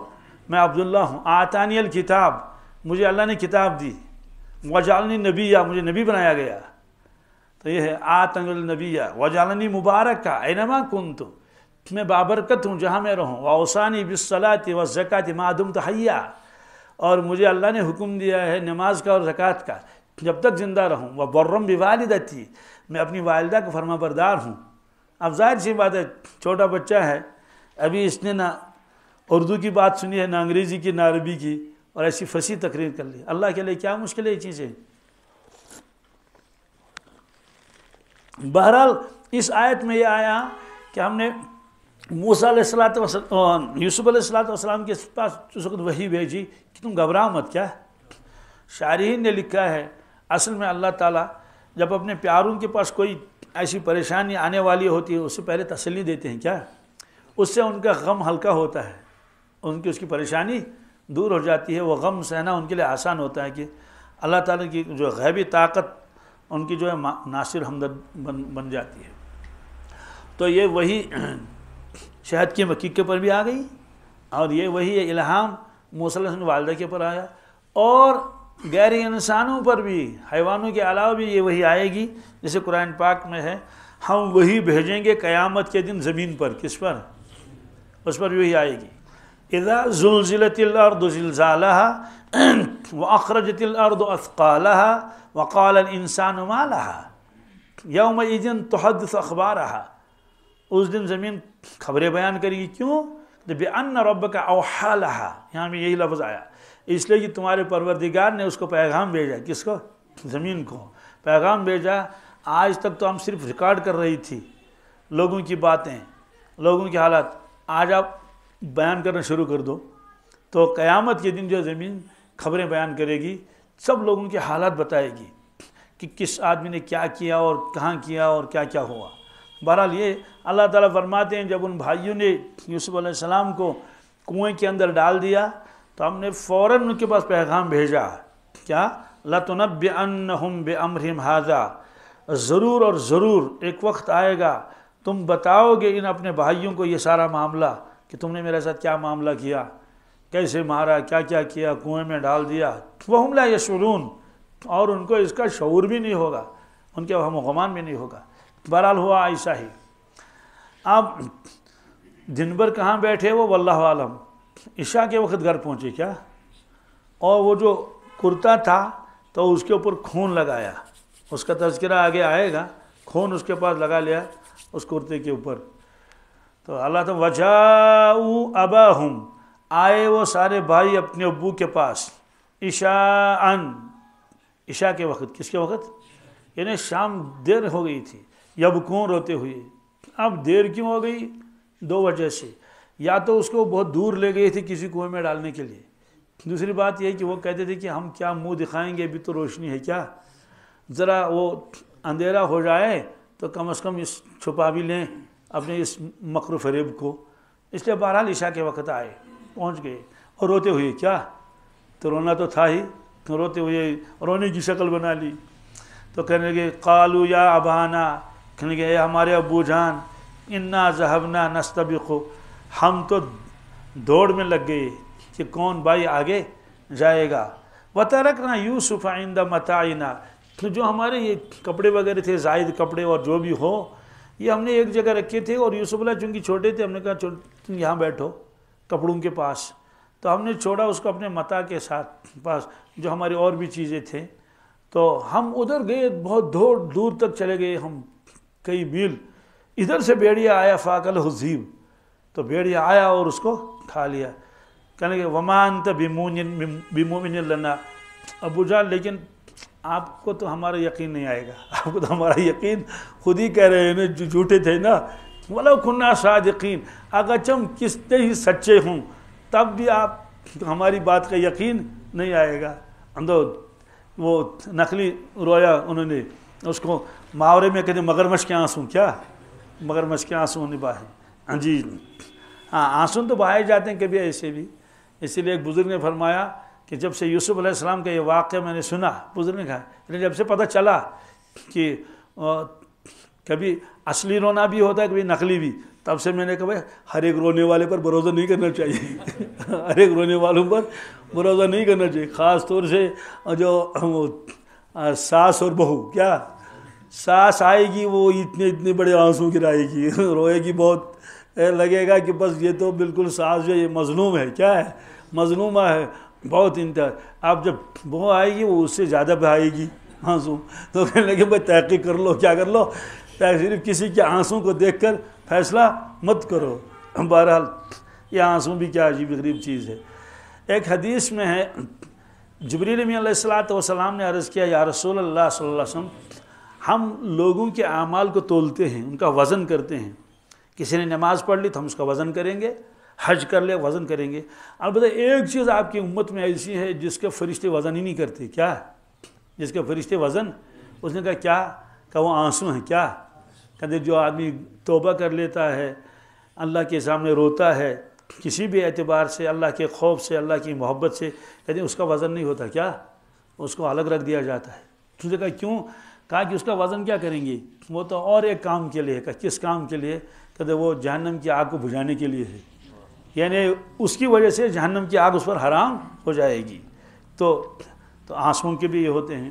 میں عبداللہ ہوں، آتانی الکتاب، مجھے اللہ نے کتاب دی، وجعلنی نبیہ، مجھے نبی بنایا گیا۔ تو یہ ہے آتانی النبیہ وجعلنی مبارکہ اینما کنت، میں بابرکت ہوں جہاں میں رہوں، وَأَوْصَانِي بِالصَّلَاةِ وَالزَّكَاةِ مَا دُمْتُ حَيًّا، اور مجھے اللہ نے حکم دیا ہے نماز کا اور زکوٰۃ کا جب تک زندہ رہوں، وَبَرًّا بِوَالِدَتِي، میں اپنی والدہ کا فرما بردار ہوں۔ اب ظاہر سی بات ہے، چھوٹا بچہ ہے، ابھی اس نے نہ اردو کی بات سنی ہے، نہ انگریزی کی، نہ عربی کی، اور ایسی فصیح تقریر کر لی۔ اللہ کے لیے کیا مشکل ہے یہ چیزیں۔ بہرحال اس آیت میں یہ آیا کہ ہم نے موسیٰ علیہ السلام، یوسف علیہ السلام کے پاس اس وقت وحی بھیجی کہ تم گھبراؤ مت۔ کیا شارحین نے لکھا ہے، اصل میں اللہ تعالیٰ جب اپنے پیاروں کے پاس کوئی ایسی پریشانی آنے والی ہوتی ہے اس سے پہلے تسلی دیتے ہیں، کیا اس سے ان کا غم ہلکا ہوتا ہے، ان کی اس کی پریشانی دور ہو جاتی ہے، وہ غم سہنا ان کے لیے آسان ہوتا ہے کہ اللہ تعالیٰ کی جو غیبی طاقت ان کی جو ہے ناصر ہمدرد بن جاتی ہے۔ تو یہ وہی شہد کی مکھی کے پر بھی آ گئی، اور یہ وہی الہام موسیٰ علیہ السلام والدہ کے پر آیا، اور غیر انسانوں پر بھی، حیوانوں کے علاوہ بھی یہ وہی آئے گی، جیسے قرآن پاک میں ہے ہم وہی بھیجیں گے قیامت کے دن زمین پر۔ کس پر؟ اس پر بھی وہی آئے گی۔ اذا زلزلت الارض زلزالها واخرجت الارض اثقالها وقال الانسان ما لها يومئذ تحدث اخبارها، اس دن زمین خبریں بیان کرے گی۔ کیوں؟ بِأَنَّ رَبَّكَ أَوْحَى لَهَا، یہاں میں یہی لفظ آیا، اس لیے کہ تمہارے پروردگار نے اس کو پیغام بھیجا۔ کس کو؟ زمین کو پیغام بھیجا۔ آج تک تو ہم صرف ریکارڈ کر رہی تھی لوگوں کی باتیں، لوگوں کے حالات، آج آپ بیان کرنا شروع کر دو تو قیامت کے دن جو زمین خبریں بیان کرے گی، سب لوگوں کے حالات بتائے گی کہ کس آدمی نے کیا کیا اور کہاں کیا اور کیا کیا ہوا۔ بہرحال یہ اللہ تعالیٰ فرماتے ہیں جب ان بھائیوں نے یوسف علیہ السلام کو کنویں کے اندر ڈال دیا تو ہم نے فوراً ان کے پاس پیغام بھیجا، کیا؟ لَتُنَبِّئَنَّهُمْ بِأَمْرِهِمْ هَذَا، ضرور اور ضرور ایک وقت آئے گا تم بتاؤ گے ان اپنے بھائیوں کو یہ سارا معاملہ کہ تم نے میرے ساتھ کیا معاملہ کیا، کیسے مارا، کیا کیا کیا، کنویں میں ڈال دیا۔ وَهُمْ لَا يَشْعُرُونَ، اور ان کو اس کا شعور بھی نہیں ہوگا، ان کے وہم و گمان بھی نہیں ہوگا۔ بہرحال ہوا ایسا ہی۔ اب دن بھر کہاں بیٹھے وہ واللہ عالم، عشاء کے وقت گھر پہنچے کیا، اور وہ جو کرتا تھا تو اس کے اوپر خون لگایا، اس کا تذکرہ آگے آئے گا، خون اس کے پاس لگا لیا اس کرتے کے اوپر۔ تو اللہ تعالیٰ وَجَاءُوا أَبَاهُمْ، آئے وہ سارے بھائی اپنے ابو کے پاس، عشاءً، عشاء کے وقت۔ کس کے وقت؟ یعنی شام دیر ہو گئی تھی، یبکون، روتے ہوئے۔ اب دیر کیوں ہو گئی؟ دو وجہ سے، یا تو اس کو بہت دور لے گئے تھے کسی کنویں میں ڈالنے کے لیے، دوسری بات یہ کہ وہ کہتے تھے کہ ہم کیا منہ دکھائیں گے، ابھی تو روشنی ہے، کیا ذرا وہ اندھیرا ہو جائے تو کم از کم اس چھپا بھی لیں اپنے اس مکر و فریب کو۔ اس لیے بہرحال عشاء کے وقت آئے، پہنچ گئے، اور روتے ہوئے، کیا تو رونا تو تھا ہی، روتے ہوئے رونے کی شکل بنا لی۔ تو کہنے لگے قالوا یا ابانا، کہنے لگے اے ہمارے ابو جان، انا ذهبنا نستبق، ہم تو دوڑ میں لگ گئے کہ کون بھائی آگے جائے گا۔ وترکنا یوسف عند متاعنا، تو جو ہمارے یہ کپڑے وغیرہ تھے، زائد کپڑے اور جو بھی ہو، یہ ہم نے ایک جگہ رکھے تھے، اور یوسف علیہ چونکہ چھوٹے تھے، ہم نے کہا تم یہاں بیٹھو کپڑوں کے پاس، تو ہم نے چھوڑا اس کو اپنے متاع کے ساتھ پاس، جو ہماری اور بھی چیزیں تھے۔ تو ہم ادھر گئے، بہت دور تک چلے گئے ہم، کئی میل۔ ادھر سے بھیڑیا آیا فاکلہ الذئب، تو بھیڑیا آیا اور اس کو کھا لیا۔ کہنے کہ وما انت بمؤمن لنا، ابو جان لیکن آپ کو تو ہمارا یقین نہیں آئے گا، آپ کو تو ہمارا یقین خود ہی کہہ رہے ہیں نا، جو جھوٹے تھے نا، وَلَوْ كُنَّا صَادِقِينَ، اگرچہ ہم کتنے ہی سچے ہوں تب بھی آپ ہماری بات کا یقین نہیں آئے گا۔ وہ نقلی رویا انہوں نے، اس کو محاورے میں کہتے ہیں مگرمچھ کے آنسو، کیا مگرمچھ کے آنسو نے بہائے۔ ہاں جی، ہاں آنسو تو بہائے جاتے ہیں کبھی ایسے بھی۔ اسی لیے ایک بزرگ نے فرمایا کہ جب سے یوسف علیہ السلام کا یہ واقعہ میں نے سنا، بزرگ نے کہا جب سے پتہ چلا کہ کبھی اصلی رونا بھی ہوتا ہے کبھی نقلی بھی، تب سے میں نے کہا ہر ایک رونے والے پر بھروسہ نہیں کرنا چاہیے، ہر ایک رونے والوں پر بھروسہ نہیں کرنا چاہیے، خاص طور سے جو ساس اور بہو، کیا ساس آئے گی وہ اتنے بڑے آنسو گرائے گی، روئے گی بہت، لگے گا کہ بس یہ تو بالکل ساز ہے، یہ مظلوم ہے، کیا ہے، مظلومہ ہے، بہت انتہا. اب جب وہ آئے گی وہ اس سے زیادہ بہائے گی آنسو. تو کہنے لگے بھائی تحقیق کر لو، کیا کر لو، صرف کسی کے آنسو کو دیکھ کر فیصلہ مت کرو. بہرحال یہ آنسو بھی کیا عجیب غریب چیز ہے. ایک حدیث میں ہے جبریل امین علیہ السلام نے عرض کیا یا رسول اللہ صلی اللہ علیہ وسلم، ہم لوگوں کے اعمال کو تولتے ہیں، ان کا وزن کرتے ہیں. کسی نے نماز پڑھ لی تو ہم اس کا وزن کریں گے، حج کر لے وزن کریں گے. البتہ ایک چیز آپ کی امت میں ایسی ہے جس کے فرشتے وزن ہی نہیں کرتے. کیا جس کے فرشتے وزن؟ اس نے کہا کیا؟ کہ وہ آنسو ہیں. کیا کہتے جو آدمی توبہ کر لیتا ہے، اللہ کے سامنے روتا ہے کسی بھی اعتبار سے، اللہ کے خوف سے، اللہ کی محبت سے، کہتے اس کا وزن نہیں ہوتا. کیا اس کو الگ رکھ دیا جاتا ہے. اس نے کہا کیوں؟ کہا کہ اس کا وزن کیا کریں گے، وہ تو اور ایک کام کے لیے. کہا کس کام کے لیے؟ کہتے وہ جہنم کی آگ کو بجھانے کے لیے ہے، یعنی اس کی وجہ سے جہنم کی آگ اس پر حرام ہو جائے گی. تو آنسوؤں کے بھی یہ ہوتے ہیں.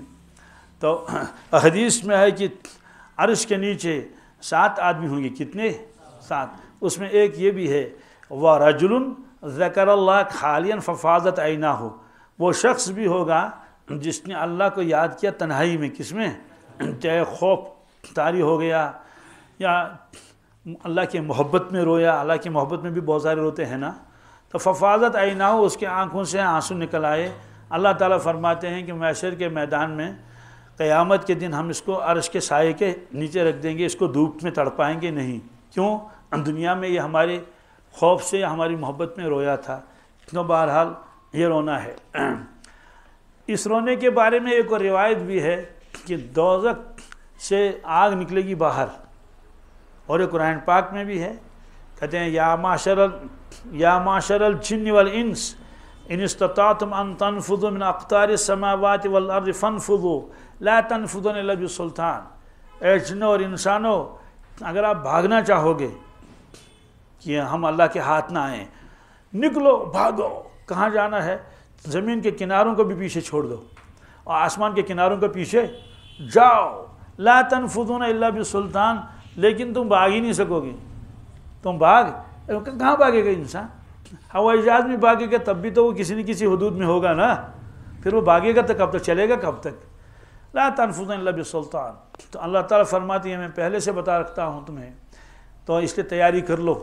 تو حدیث میں ہے کہ عرش کے نیچے 7 آدمی ہوں گے. کتنے؟ 7. اس میں ایک یہ بھی ہے وَرَجُلٌ ذَكَرَ اللَّهَ خَالِيًا فَفَاضَتْ عَيْنَاهُ، وہ شخص بھی ہوگا جس نے اللہ کو یاد کیا تنہائی میں. کس میں؟ چاہے خوف طاری ہو گیا یا اللہ کی محبت میں رویا. اللہ کی محبت میں بھی بہت سارے روتے ہیں نا. تو ففاضت عیناہ، اس کے آنکھوں سے آنسو نکل آئے. اللہ تعالیٰ فرماتے ہیں کہ محشر کے میدان میں قیامت کے دن ہم اس کو عرش کے سائے کے نیچے رکھ دیں گے، اس کو دھوپ میں تڑپائیں گے نہیں. کیوں؟ دنیا میں یہ ہمارے خوف سے یا ہماری محبت میں رویا تھا. تو بہرحال یہ رونا ہے. اس رونے کے بارے میں ایک اور روایت بھی ہے کہ دوزخ سے آگ نکلے گی باہر، اور یہ قرآن پاک میں بھی ہے. کہتے ہیں یا معاشر الجن والانس ان استطعتم ان تنفذوا من اقطار السماوات والارض فانفذوا لا تنفذون الا بسلطان. اے جنوں اور انسانوں، اگر آپ بھاگنا چاہو گے کہ ہم اللہ کے ہاتھ نہ آئیں، نکلو، بھاگو. کہاں جانا ہے؟ زمین کے کناروں کو بھی پیچھے چھوڑ دو اور آسمان کے کناروں کو پیچھے جاؤ. لا تنفذون الا بسلطان، لیکن تم بھاگ ہی نہیں سکو گے. تم کہاں بھاگے گا انسان؟ ہوائی جہاز میں بھاگے گا تب بھی تو وہ کسی نہ کسی حدود میں ہوگا نا. پھر وہ بھاگے گا تو کب تک چلے گا؟ کب تک؟ لا تنفذون الا بسلطان. تو اللہ تعالیٰ فرماتی ہے میں پہلے سے بتا رکھتا ہوں تمہیں، تو اس لیے تیاری کر لو،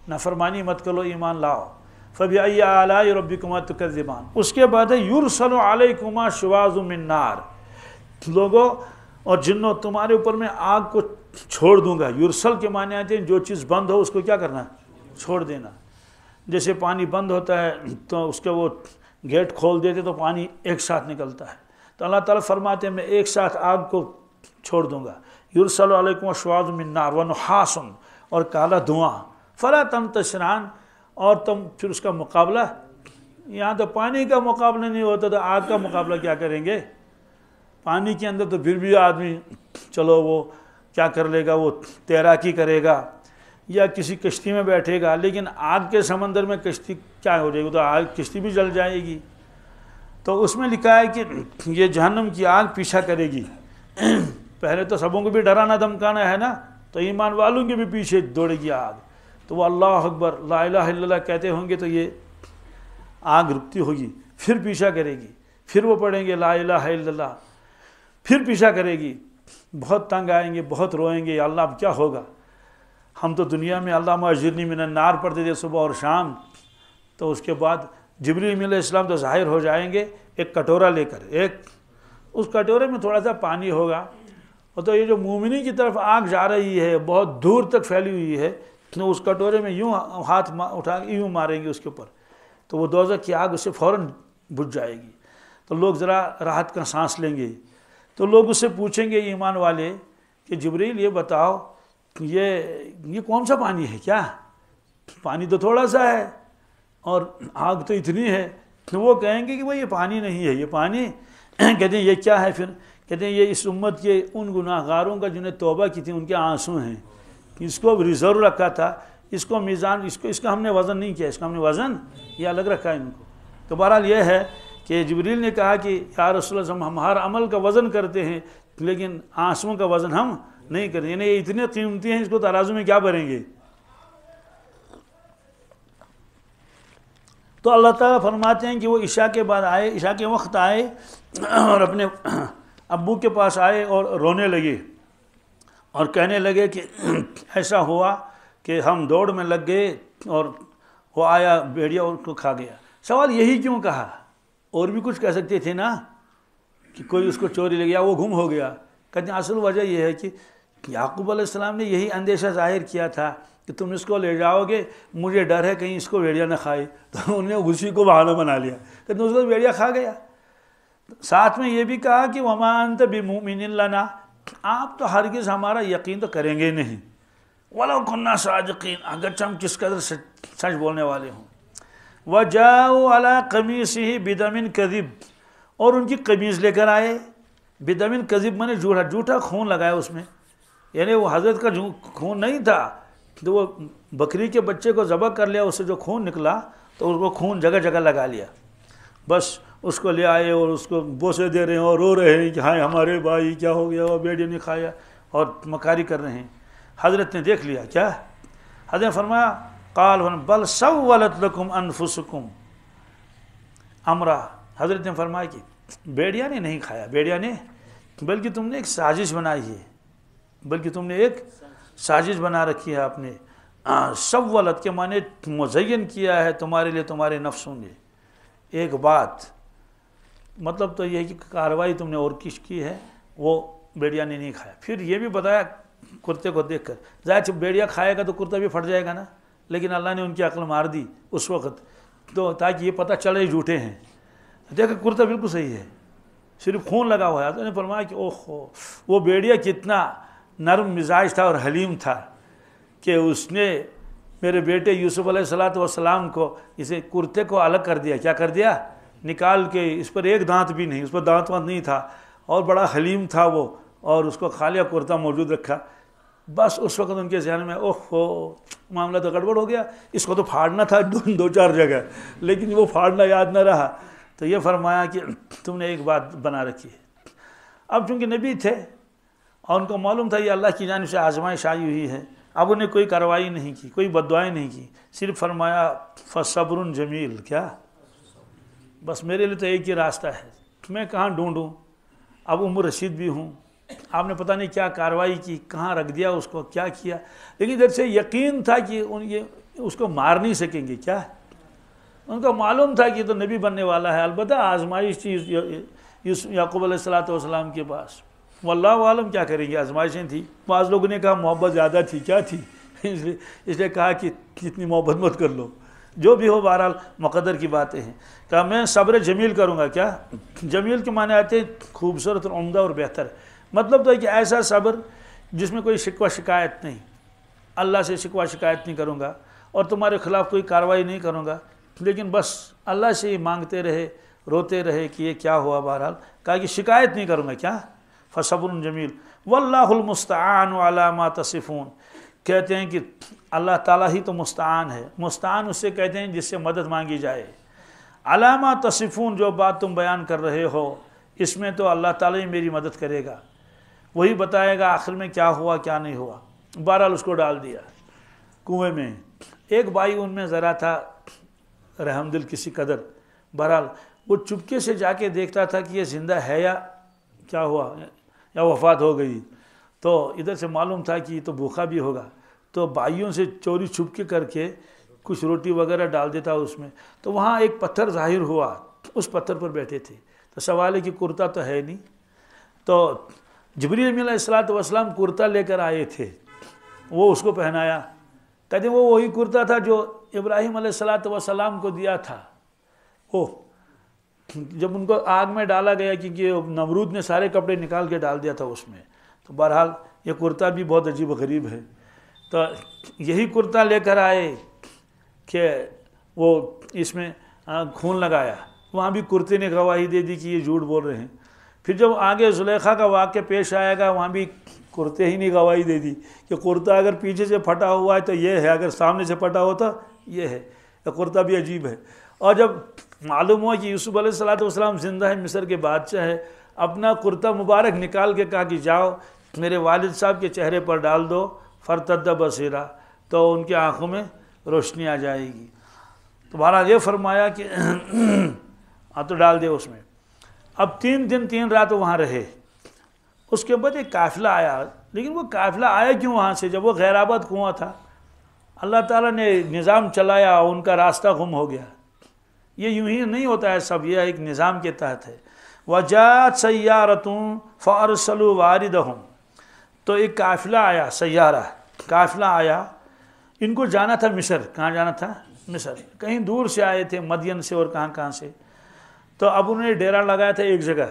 نافرمانی مت کرو، ایمان لاؤ. فَبِأَيِّ آلَاءِ رَبِّكُمَا تُكَذِّبَانِ. اس کے بعد ہے يُرْسَلُ عَلَيْكُمَا شُوَاظٌ مِّن نَّارٍ. لوگوں اور جنوں تمہارے اوپر میں آگ کو چھوڑ دوں گا. یرسل کے معنی آتے ہیں جو چیز بند ہو اس کو کیا کرنا؟ چھوڑ دینا. جیسے پانی بند ہوتا ہے تو اس کے وہ گیٹ کھول دیتے تو پانی ایک ساتھ نکلتا ہے. تو اللہ تعالیٰ فرماتے ہیں میں ایک ساتھ آگ کو چھوڑ دوں گا. یرسل علیکم شواظ من نار ونحاس، اور کالا دھواں. فلا تنتصران، اور تم پھر اس کا مقابلہ، یہاں تو پانی کا مقابلہ نہیں ہوتا تو آگ کا مقابلہ کیا کریں گے؟ پانی کے اندر تو پھر بھی آدمی چلو وہ کیا کر لے گا، وہ تیراکی کرے گا یا کسی کشتی میں بیٹھے گا، لیکن آگ کے سمندر میں کشتی کیا ہو جائے گی؟ تو آگ کشتی بھی جل جائے گی. تو اس میں لکھا ہے کہ یہ جہنم کی آگ پیچھا کرے گی. پہلے تو سبوں کو بھی ڈرانا دھمکانا ہے نا، تو ایمان والوں کے بھی پیچھے دوڑے گی آگ. تو وہ اللہ اکبر لا الہ الا اللہ کہتے ہوں گے تو یہ آگ رکتی ہوگی، پھر پیچھا کرے گی، پھر وہ پڑھیں گے لا الہ الا اللہ، پھر پیچھا کرے گی. بہت تنگ آئیں گے، بہت روئیں گے، یا اللہ اب کیا ہوگا؟ ہم تو دنیا میں اللہم اجرنی من النار پڑھتے تھے صبح اور شام. تو اس کے بعد جبریل علیہ السلام تو ظاہر ہو جائیں گے ایک کٹورا لے کر. اس کٹورے میں تھوڑا سا پانی ہوگا، اور تو یہ جو مومنی کی طرف آگ جا رہی ہے بہت دور تک پھیلی ہوئی ہے، تو اس کٹورے میں یوں ہاتھ اٹھا کے یوں ماریں گے اس کے اوپر، تو وہ دوزخ کی آگ اس سے فوراً بجھ جائے گی. تو لوگ ذرا راحت کا سانس لیں گے. تو لوگ اس سے پوچھیں گے ایمان والے کہ جبریل یہ بتاؤ یہ کون سا پانی ہے؟ کیا پانی تو تھوڑا سا ہے اور آگ تو اتنی ہے. تو وہ کہیں گے کہ وہ یہ پانی نہیں ہے، یہ پانی کہتے ہیں یہ کیا ہے؟ پھر کہتے ہیں یہ اس امت کے ان گناہ گاروں کا جنہیں توبہ کی تھی ان کے آنسو ہیں. اس کو ریزرو رکھا تھا، اس کو میزان، اس کا ہم نے وزن نہیں کیا، اس کا ہم نے وزن یہ الگ رکھا ہے ان کو. تو بہرحال یہ ہے کہ جبریل نے کہا کہ یا رسول اللہ ہم ہر عمل کا وزن کرتے ہیں لیکن آنسوؤں کا وزن ہم نہیں کریں، یعنی یہ اتنے قیمتی ہیں اس کو ترازو میں کیا بھریں گے؟ تو اللہ تعالیٰ فرماتے ہیں کہ وہ عشاء کے بعد آئے، عشاء کے وقت آئے اور اپنے ابو کے پاس آئے اور رونے لگے اور کہنے لگے کہ ایسا ہوا کہ ہم دوڑ میں لگ گئے اور وہ آیا بھیڑیا اور کو کھا گیا۔ سوال یہی کیوں کہا؟ اور بھی کچھ کہہ سکتے تھے نا کہ کوئی اس کو چوری لے گیا، وہ گم ہو گیا۔ کہتے ہیں اصل وجہ یہ ہے کہ یعقوب علیہ السلام نے یہی اندیشہ ظاہر کیا تھا کہ تم اس کو لے جاؤ گے، مجھے ڈر ہے کہیں اس کو بھیڑیا نہ کھائے، تو انہوں نے اسی کو بہانہ بنا لیا کہ اس کو بھیڑیا کھا گیا۔ ساتھ میں یہ بھی کہا کہ وَمَا أَنْتَ بِمُؤْمِنٍ لَنَا، آپ تو ہرگز ہمارا یقین تو کریں گے نہیں، وَلَوْ كُنَّا صَادِقِينَ، اگرچہ ہم کس قدر سچ بولنے والے ہوں۔ وَجَاءُوا عَلَىٰ قَمِيصِهِ بِدَمٍ كَذِبٍ، اور ان کی قمیص لے کر آئے، بدمن کذب میں نے جھوٹا خون لگایا اس میں، یعنی وہ حضرت کا خون نہیں تھا، تو وہ بکری کے بچے کو ذبح کر لیا، اس سے جو خون نکلا تو اس کو خون جگہ جگہ لگا لیا، بس اس کو لے آئے اور اس کو بوسے دے رہے ہیں اور رو رہے ہیں کہ ہائے ہمارے بھائی کیا ہو گیا، وہ بیٹے نے کھایا، اور مکاری کر رہے ہیں۔ حضرت نے دیکھ لیا، کیا حضرت نے فرمایا قال بل سولت لکم انفسکم امرا، حضرت نے فرمایا کہ بیڑیا نے نہیں کھایا، بیڑیا نے، بلکہ تم نے ایک سازش بنائی ہے، بلکہ تم نے ایک سازش بنا رکھی ہے آپ نے۔ سولت کے معنی مزین کیا ہے تمہارے لیے تمہارے نفسوں نے ایک بات، مطلب تو یہ ہے کہ کارروائی تم نے اور کس کی ہے، وہ بیڑیا نے نہیں کھایا۔ پھر یہ بھی بتایا کرتے کو دیکھ کر، ظاہر بیڑیا کھائے گا تو کرتا بھی پھٹ جائے گا نا، لیکن اللہ نے ان کی عقل مار دی اس وقت، تو تاکہ یہ پتہ چلے جھوٹے ہیں۔ دیکھا کرتا بالکل صحیح ہے، صرف خون لگا ہوا ہے۔ تو نے فرمایا کہ اوہ وہ بیڑیا کتنا نرم مزاج تھا اور حلیم تھا کہ اس نے میرے بیٹے یوسف علیہ السلام کو اسے کرتے کو الگ کر دیا، کیا کر دیا، نکال کے، اس پر ایک دانت بھی نہیں، اس پر دانت وانت نہیں تھا، اور بڑا حلیم تھا وہ، اور اس کو خالیہ کرتا موجود رکھا۔ بس اس وقت ان کے ذہن میں اوہ معاملہ تو گڑبڑ ہو گیا، اس کو تو پھاڑنا تھا دو چار جگہ، لیکن وہ پھاڑنا یاد نہ رہا، تو یہ فرمایا کہ تم نے ایک بات بنا رکھی ہے۔ اب چونکہ نبی تھے اور ان کو معلوم تھا یہ اللہ کی جانب سے آزمائش آئی ہوئی ہے، اب انہیں کوئی کارروائی نہیں کی، کوئی بددعائیں نہیں کی، صرف فرمایا فصبر جمیل، کیا، بس میرے لیے تو ایک ہی راستہ ہے، میں کہاں ڈھونڈوں، اب عمر رشید بھی ہوں، آپ نے پتہ نہیں کیا کارروائی کی، کہاں رکھ دیا اس کو، کیا کیا، لیکن جب سے یقین تھا کہ یہ اس کو مار نہیں سکیں گے، کیا ان کو معلوم تھا کہ یہ تو نبی بننے والا ہے، البتہ آزمائش چیز یعقوب علیہ السلام کے پاس، واللہ عالم کیا کریں گے، آزمائشیں تھیں۔ بعض لوگوں نے کہا محبت زیادہ تھی، کیا تھی، اس لیے کہا کہ اتنی محبت مت کر لو، جو بھی ہو بہرحال مقدر کی باتیں ہیں۔ کہا میں صبر جمیل کروں گا، کیا جمیل کے معنی آتے ہیں خوبصورت اور عمدہ اور بہتر، مطلب تو ہے کہ ایسا صبر جس میں کوئی شکوہ شکایت نہیں، اللہ سے شکوہ شکایت نہیں کروں گا اور تمہارے خلاف کوئی کارروائی نہیں کروں گا، لیکن بس اللہ سے ہی مانگتے رہے، روتے رہے کہ یہ کیا ہوا، بہرحال کہا کہ شکایت نہیں کروں گا، کیا فصبر جمیل واللہ المستعان علی ما تصفون، کہتے ہیں کہ اللہ تعالیٰ ہی تو مستعان ہے، مستعان اس سے کہتے ہیں جس سے مدد مانگی جائے، علی ما تصفون جو بات تم بیان کر رہے ہو اس میں تو اللہ تعالیٰ ہی میری مدد کرے گا، وہی بتائے گا آخر میں کیا ہوا کیا نہیں ہوا۔ بہرحال اس کو ڈال دیا کنویں میں، ایک بھائی ان میں ذرا تھا رحم دل کسی قدر، بہرحال وہ چپکے سے جا کے دیکھتا تھا کہ یہ زندہ ہے یا کیا ہوا یا وفات ہو گئی، تو ادھر سے معلوم تھا کہ یہ تو بھوکا بھی ہوگا، تو بھائیوں سے چوری چھپکے کر کے کچھ روٹی وغیرہ ڈال دیتا اس میں، تو وہاں ایک پتھر ظاہر ہوا، اس پتھر پر بیٹھے تھے، تو سوال ہے کہ کرتا تو ہے نہیں، تو جبریل علیہ السلام کرتا لے کر آئے تھے، وہ اس کو پہنایا، کہتے ہیں وہ وہی کرتا تھا جو ابراہیم علیہ السلام کو دیا تھا، وہ جب ان کو آگ میں ڈالا گیا کیونکہ نمرود نے سارے کپڑے نکال کے ڈال دیا تھا اس میں، تو بہرحال یہ کرتا بھی بہت عجیب و غریب ہے، تو یہی کرتا لے کر آئے کہ وہ اس میں خون لگایا، وہاں بھی کرتے نے گواہی دے دی کہ یہ جھوٹ بول رہے ہیں، پھر جب آگے زلیخا کا واقعہ پیش آئے گا وہاں بھی کرتے ہی نہیں گواہی دے دی کہ کرتا اگر پیچھے سے پھٹا ہوا ہے تو یہ ہے، اگر سامنے سے پھٹا ہوا تو یہ ہے، تو کرتا بھی عجیب ہے۔ اور جب معلوم ہوا کہ یوسف علیہ السلام زندہ ہے، مصر کے بادشاہ ہے، اپنا کرتا مبارک نکال کے کہا کہ جاؤ میرے والد صاحب کے چہرے پر ڈال دو، فرتد بصیرہ، تو ان کی آنکھوں میں روشنی آ جائے گی۔ تو بہرحال یہ فرمایا کہ تو ڈال دے اس میں. اب 3 دن 3 رات وہاں رہے. اس کے بعد ایک قافلہ آیا. لیکن وہ قافلہ آیا کیوں وہاں سے جب وہ غیر آباد کنواں تھا؟ اللہ تعالیٰ نے نظام چلایا، ان کا راستہ گم ہو گیا. یہ یوں ہی نہیں ہوتا ہے سب، یہ ایک نظام کے تحت ہے. وَجَاءَتْ سَيَّارَةٌ فَأَرْسَلُوا وَارِدَهُمْ. تو ایک قافلہ آیا، سیارہ قافلہ آیا. ان کو جانا تھا مصر. کہاں جانا تھا؟ مصر. کہیں دور سے آئے تھے، مدین سے اور کہاں سے. تو اب انہوں نے ڈیرا لگایا تھا ایک جگہ.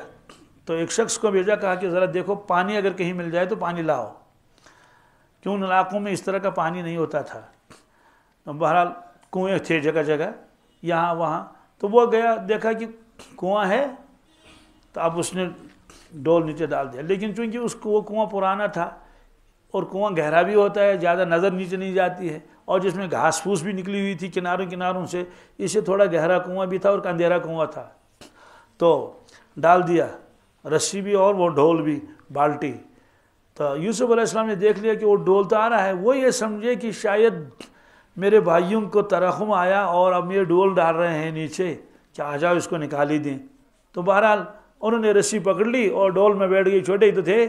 تو ایک شخص کو بھیجا، کہا کہ ذرا دیکھو پانی اگر کہیں مل جائے تو پانی لاؤ، کیوں ان علاقوں میں اس طرح کا پانی نہیں ہوتا تھا. تو بہرحال کنویں تھے جگہ جگہ، یہاں وہاں. تو وہ گیا، دیکھا کہ کنواں ہے، تو اب اس نے ڈول نیچے ڈال دیا. لیکن چونکہ اس کو وہ کنواں پرانا تھا اور کنواں گہرا بھی ہوتا ہے، زیادہ نظر نیچے نہیں جاتی ہے، اور جس میں گھاس پھوس بھی نکلی ہوئی تھی کناروں سے، اسے تھوڑا گہرا کنواں بھی تھا اور اندھیرا کنواں تھا. تو ڈال دیا، رسی بھی اور وہ ڈول بھی، بالٹی. تو یوسف علیہ السلام نے دیکھ لیا کہ وہ ڈول تو آ رہا ہے. وہ یہ سمجھے کہ شاید میرے بھائیوں کو ترحم آیا اور اب یہ ڈول ڈال رہے ہیں نیچے، کہ آ جاؤ اس کو نکال ہی دیں. تو بہرحال انہوں نے رسی پکڑ لی اور ڈول میں بیٹھ گئی. چھوٹے ہی تو تھے،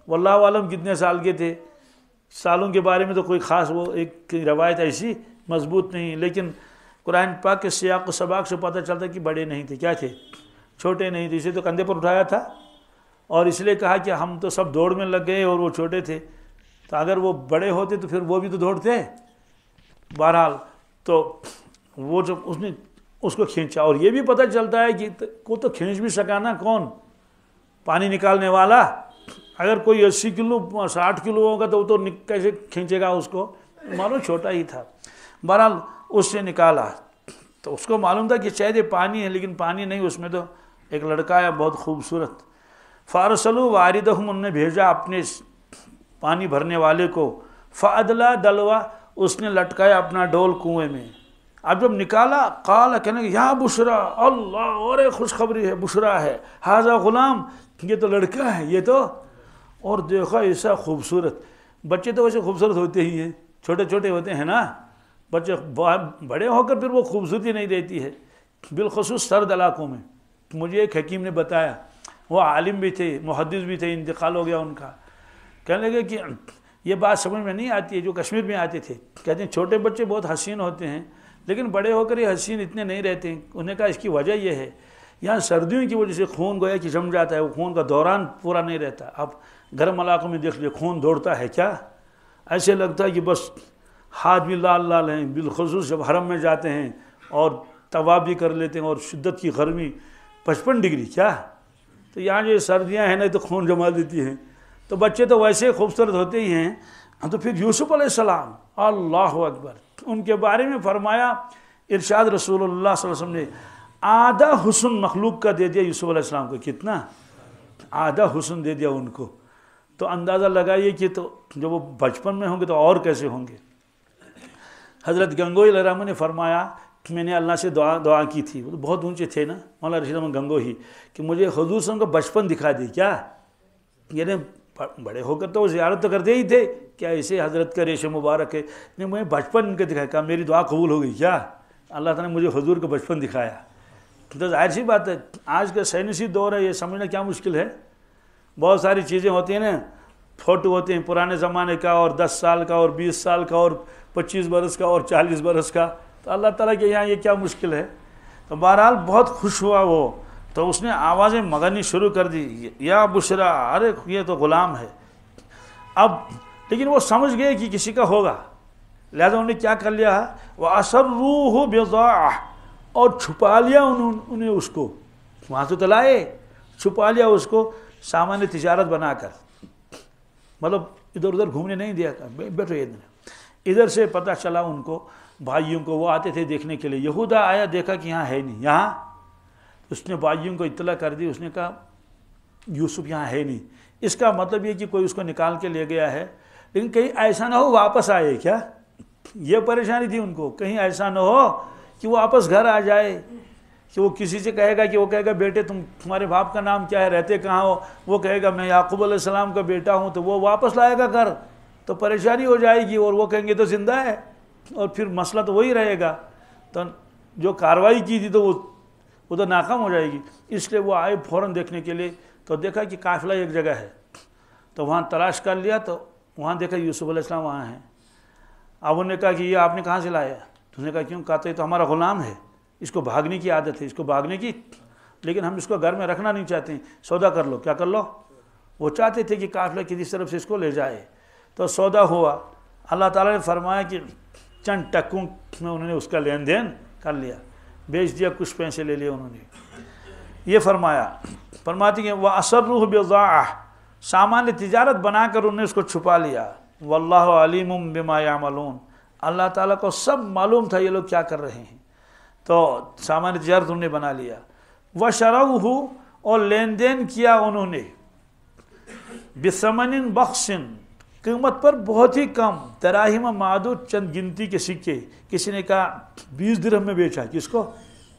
واللہ عالم کتنے سال کے تھے. سالوں کے بارے میں تو کوئی خاص وہ ایک روایت ایسی مضبوط نہیں، لیکن قرآن پاک کے سیاق و سباق سے پتہ چلتا کہ بڑے نہیں تھے. کیا تھے؟ چھوٹے نہیں تھے. اسے تو کندھے پر اٹھایا تھا اور اس لیے کہا کہ ہم تو سب دوڑ میں لگ گئے اور وہ چھوٹے تھے. تو اگر وہ بڑے ہوتے تو پھر وہ بھی تو دوڑتے. بہرحال تو وہ جب اس نے اس کو کھینچا، اور یہ بھی پتہ چلتا ہے کہ کو تو کھینچ بھی سکا نا، کون؟ پانی نکالنے والا. اگر کوئی 80 کلو 60 کلو ہوگا تو وہ تو کیسے کھینچے گا اس کو؟ معلوم چھوٹا ہی تھا. بہرحال اس سے نکالا تو اس کو معلوم تھا کہ شاید یہ پانی ہے، لیکن پانی نہیں، اس میں تو ایک لڑکا ہے بہت خوبصورت. فارسلوا واردہم، انہوں نے بھیجا اپنے پانی بھرنے والے کو. فادلا دلوا، اس نے لٹکایا اپنا ڈول کنویں میں. اب جب نکالا، قال، کہنے کہ یا بشرا، اللہ، اور ایک خوشخبری ہے، بشرا ہے، ھذا غلام، یہ تو لڑکا ہے یہ تو. اور دیکھا ایسا خوبصورت. بچے تو ویسے خوبصورت ہوتے ہی ہیں، چھوٹے چھوٹے ہوتے ہیں نا بچے، بڑے ہو کر پھر وہ خوبصورتی نہیں دیتی ہے، بالخصوص سرد علاقوں میں. مجھے ایک حکیم نے بتایا، وہ عالم بھی تھے، محدث بھی تھے، انتقال ہو گیا ان کا. کہنے لگے کہ یہ بات سمجھ میں نہیں آتی ہے جو کشمیر میں آتے تھے. کہتے ہیں چھوٹے بچے بہت حسین ہوتے ہیں لیکن بڑے ہو کر یہ حسین اتنے نہیں رہتے. انہوں نے کہا اس کی وجہ یہ ہے، یہاں سردیوں کی وجہ سے خون گویا کہ جم جاتا ہے، وہ خون کا دوران پورا نہیں رہتا. اب گرم علاقوں میں دیکھ لیں خون دوڑتا ہے کیا، ایسے لگتا ہے کہ بس ہاتھ بھی لال لال ہیں، بالخصوص جب حرم میں جاتے ہیں اور طواف بھی کر لیتے ہیں اور شدت کی گرمی 55 ڈگری کیا. تو یہاں جو سردیاں ہیں نا تو خون جما دیتی ہیں. تو بچے تو ویسے خوبصورت ہوتے ہی ہیں. تو پھر یوسف علیہ السلام، اللہ اکبر، ان کے بارے میں فرمایا، ارشاد رسول اللہ صلی اللہ علیہ وسلم نے آدھا حسن مخلوق کا دے دیا یوسف علیہ السلام کو. کتنا؟ آدھا حسن دے دیا ان کو. تو اندازہ لگائیے کہ تو جب وہ بچپن میں ہوں گے تو اور کیسے ہوں گے. حضرت گنگوئی علیہ الرحمہ نے فرمایا کہ میں نے اللہ سے دعا کی تھی، وہ تو بہت اونچے تھے نا مولانا رشید احمد گنگوئی، کہ مجھے حضور صلی اللہ علیہ وسلم کا بچپن دکھا دے. کیا یعنی بڑے ہو کر تو وہ زیارت تو کرتے ہی تھے، کیا ایسے حضرت کا ریش مبارک ہے، نہیں مجھے بچپن ان کا دکھایا. کہا میری دعا قبول ہو گئی. کیا اللہ تعالیٰ نے مجھے حضور کا بچپن دکھایا. تو ظاہر سی بات ہے آج کا سائنسی دور ہے، یہ سمجھنا کیا مشکل ہے. بہت ساری چیزیں ہوتی ہیں نا، فوٹو ہوتے ہیں پرانے زمانے کا اور 10 سال کا اور 20 سال کا اور 25 برس کا اور 40 برس کا. تو اللہ تعالیٰ کے یہاں یہ کیا مشکل ہے. تو بہرحال بہت خوش ہوا وہ. تو اس نے آوازیں مگنی شروع کر دی، یا بشرا، ارے یہ تو غلام ہے. اب لیکن وہ سمجھ گئے کہ کسی کا ہوگا، لہذا انہوں نے کیا کر لیا، وَأَسَرُّوهُ بِضَاعَةً، اور چھپا لیا انہیں اس کو. وہاں تو لائے، چھپا لیا اس کو سامان تجارت بنا کر. مطلب ادھر ادھر گھومنے نہیں دیا. بیٹھو ادھر سے پتہ چلا ان کو، بھائیوں کو، وہ آتے تھے دیکھنے کے لیے. یہودا آیا، دیکھا کہ یہاں ہے نہیں. یہاں اس نے بھائیوں کو اطلاع کر دی. اس نے کہا یوسف یہاں ہے نہیں. اس کا مطلب یہ کہ کوئی اس کو نکال کے لے گیا ہے. لیکن کہیں ایسا نہ ہو واپس آئے. کیا یہ پریشانی تھی ان کو، کہیں ایسا نہ ہو کہ وہ واپس گھر آ جائے، کہ وہ کسی سے کہے گا کہ وہ کہے گا بیٹے تمہارے باپ کا نام کیا ہے، رہتے کہاں ہو، وہ کہے گا میں یعقوب علیہ السلام کا بیٹا ہوں، تو وہ واپس لائے گا گھر تو پریشانی ہو جائے گی، اور وہ کہیں گے تو زندہ ہے، اور پھر مسئلہ تو وہی رہے گا. تو جو کارروائی کی تھی تو وہ تو ناکام ہو جائے گی، اس لیے وہ آئے فوراً دیکھنے کے لیے، تو دیکھا کہ قافلہ ایک جگہ ہے، تو وہاں تلاش کر لیا، تو وہاں دیکھا یوسف علیہ السلام وہاں ہیں۔ اب انہوں نے کہا کہ یہ آپ نے کہاں سے لایا؟ تو نے کہا کیوں؟ کہا تو یہ تو ہمارا غلام ہے، اس کو بھاگنے کی عادت ہے، اس کو بھاگنے کی، لیکن ہم اس کو گھر میں رکھنا نہیں چاہتے ہیں، سودا کر لو۔ کیا کر لو؟ وہ چاہتے تھے کہ قافلہ کسی طرف سے اس کو لے جائے، تو سودا ہوا۔ اللہ تعالیٰ نے فرمایا کہ چند ٹکوں میں انہوں نے اس کا لین دین کر لیا، بیچ دیا، کچھ پیسے لے لیے انہوں نے۔ یہ فرماتی کہ وَأَسَرُّهُ بِضَاعَةٍ، سامان تجارت بنا کر انہوں نے اس کو چھپا لیا۔ وَاللَّهُ عَلِيمٌ بِمَا يَعْمَلُونَ، اللہ تعالیٰ کو سب معلوم تھا یہ لوگ کیا کر رہے ہیں، تو سامان تجارت انہوں نے بنا لیا۔ وَشَرَوْهُ، اور لین دین کیا انہوں نے، بِثَمَنٍ بَخْسٍ، قیمت پر بہت ہی کم، دراہم معدود، چند گنتی کے سکے۔ کسی نے کہا 20 درہم میں بیچا، کس کو؟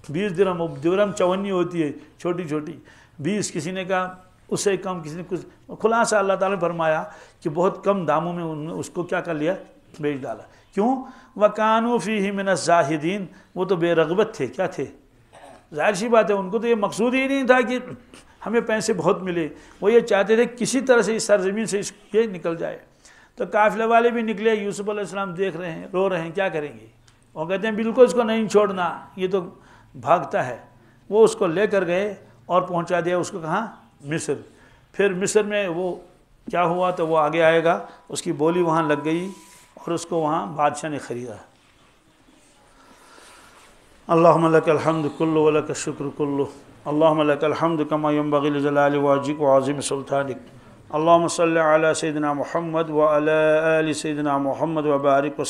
20 درہم، درہم 54 ہوتی ہے چھوٹی چھوٹی، 20، کسی نے کہا اس سے کم، کسی نے کچھ، خلاصہ اللہ تعالیٰ نے فرمایا کہ بہت کم داموں میں انہوں نے اس کو کیا کر لیا؟ بیچ ڈالا۔ کیوں؟ وَكَانُوا فِيهِ مِنَ الزَّاهِدِينَ، وہ تو بے رغبت تھے، کیا تھے؟ ظاہر سی بات ہے، ان کو تو یہ مقصود ہی نہیں تھا کہ ہمیں پیسے بہت ملے، وہ یہ چاہتے تھے کسی طرح سے اس سرزمین سے یہ نکل جائے۔ تو قافلے والے بھی نکلے، یوسف علیہ السلام دیکھ رہے ہیں، رو رہے ہیں، کیا کریں گے؟ وہ کہتے ہیں بالکل اس کو نہیں چھوڑنا، یہ تو بھاگتا ہے۔ وہ اس کو لے کر گئے اور پہنچا دیا اس کو کہاں؟ مصر۔ پھر مصر میں وہ کیا ہوا تو وہ آگے آئے گا، اس کی بولی وہاں لگ گئی اور اس کو وہاں بادشاہ نے خریدا۔ اللہم لک الحمد کلہ ولک الشکر کلہ، اللہم لک الحمد کما ینبغی لجلال وجہک وعظیم سلطانک، اللہم صلی علی سیدنا محمد وعلی آل سیدنا محمد وبارک وسلم۔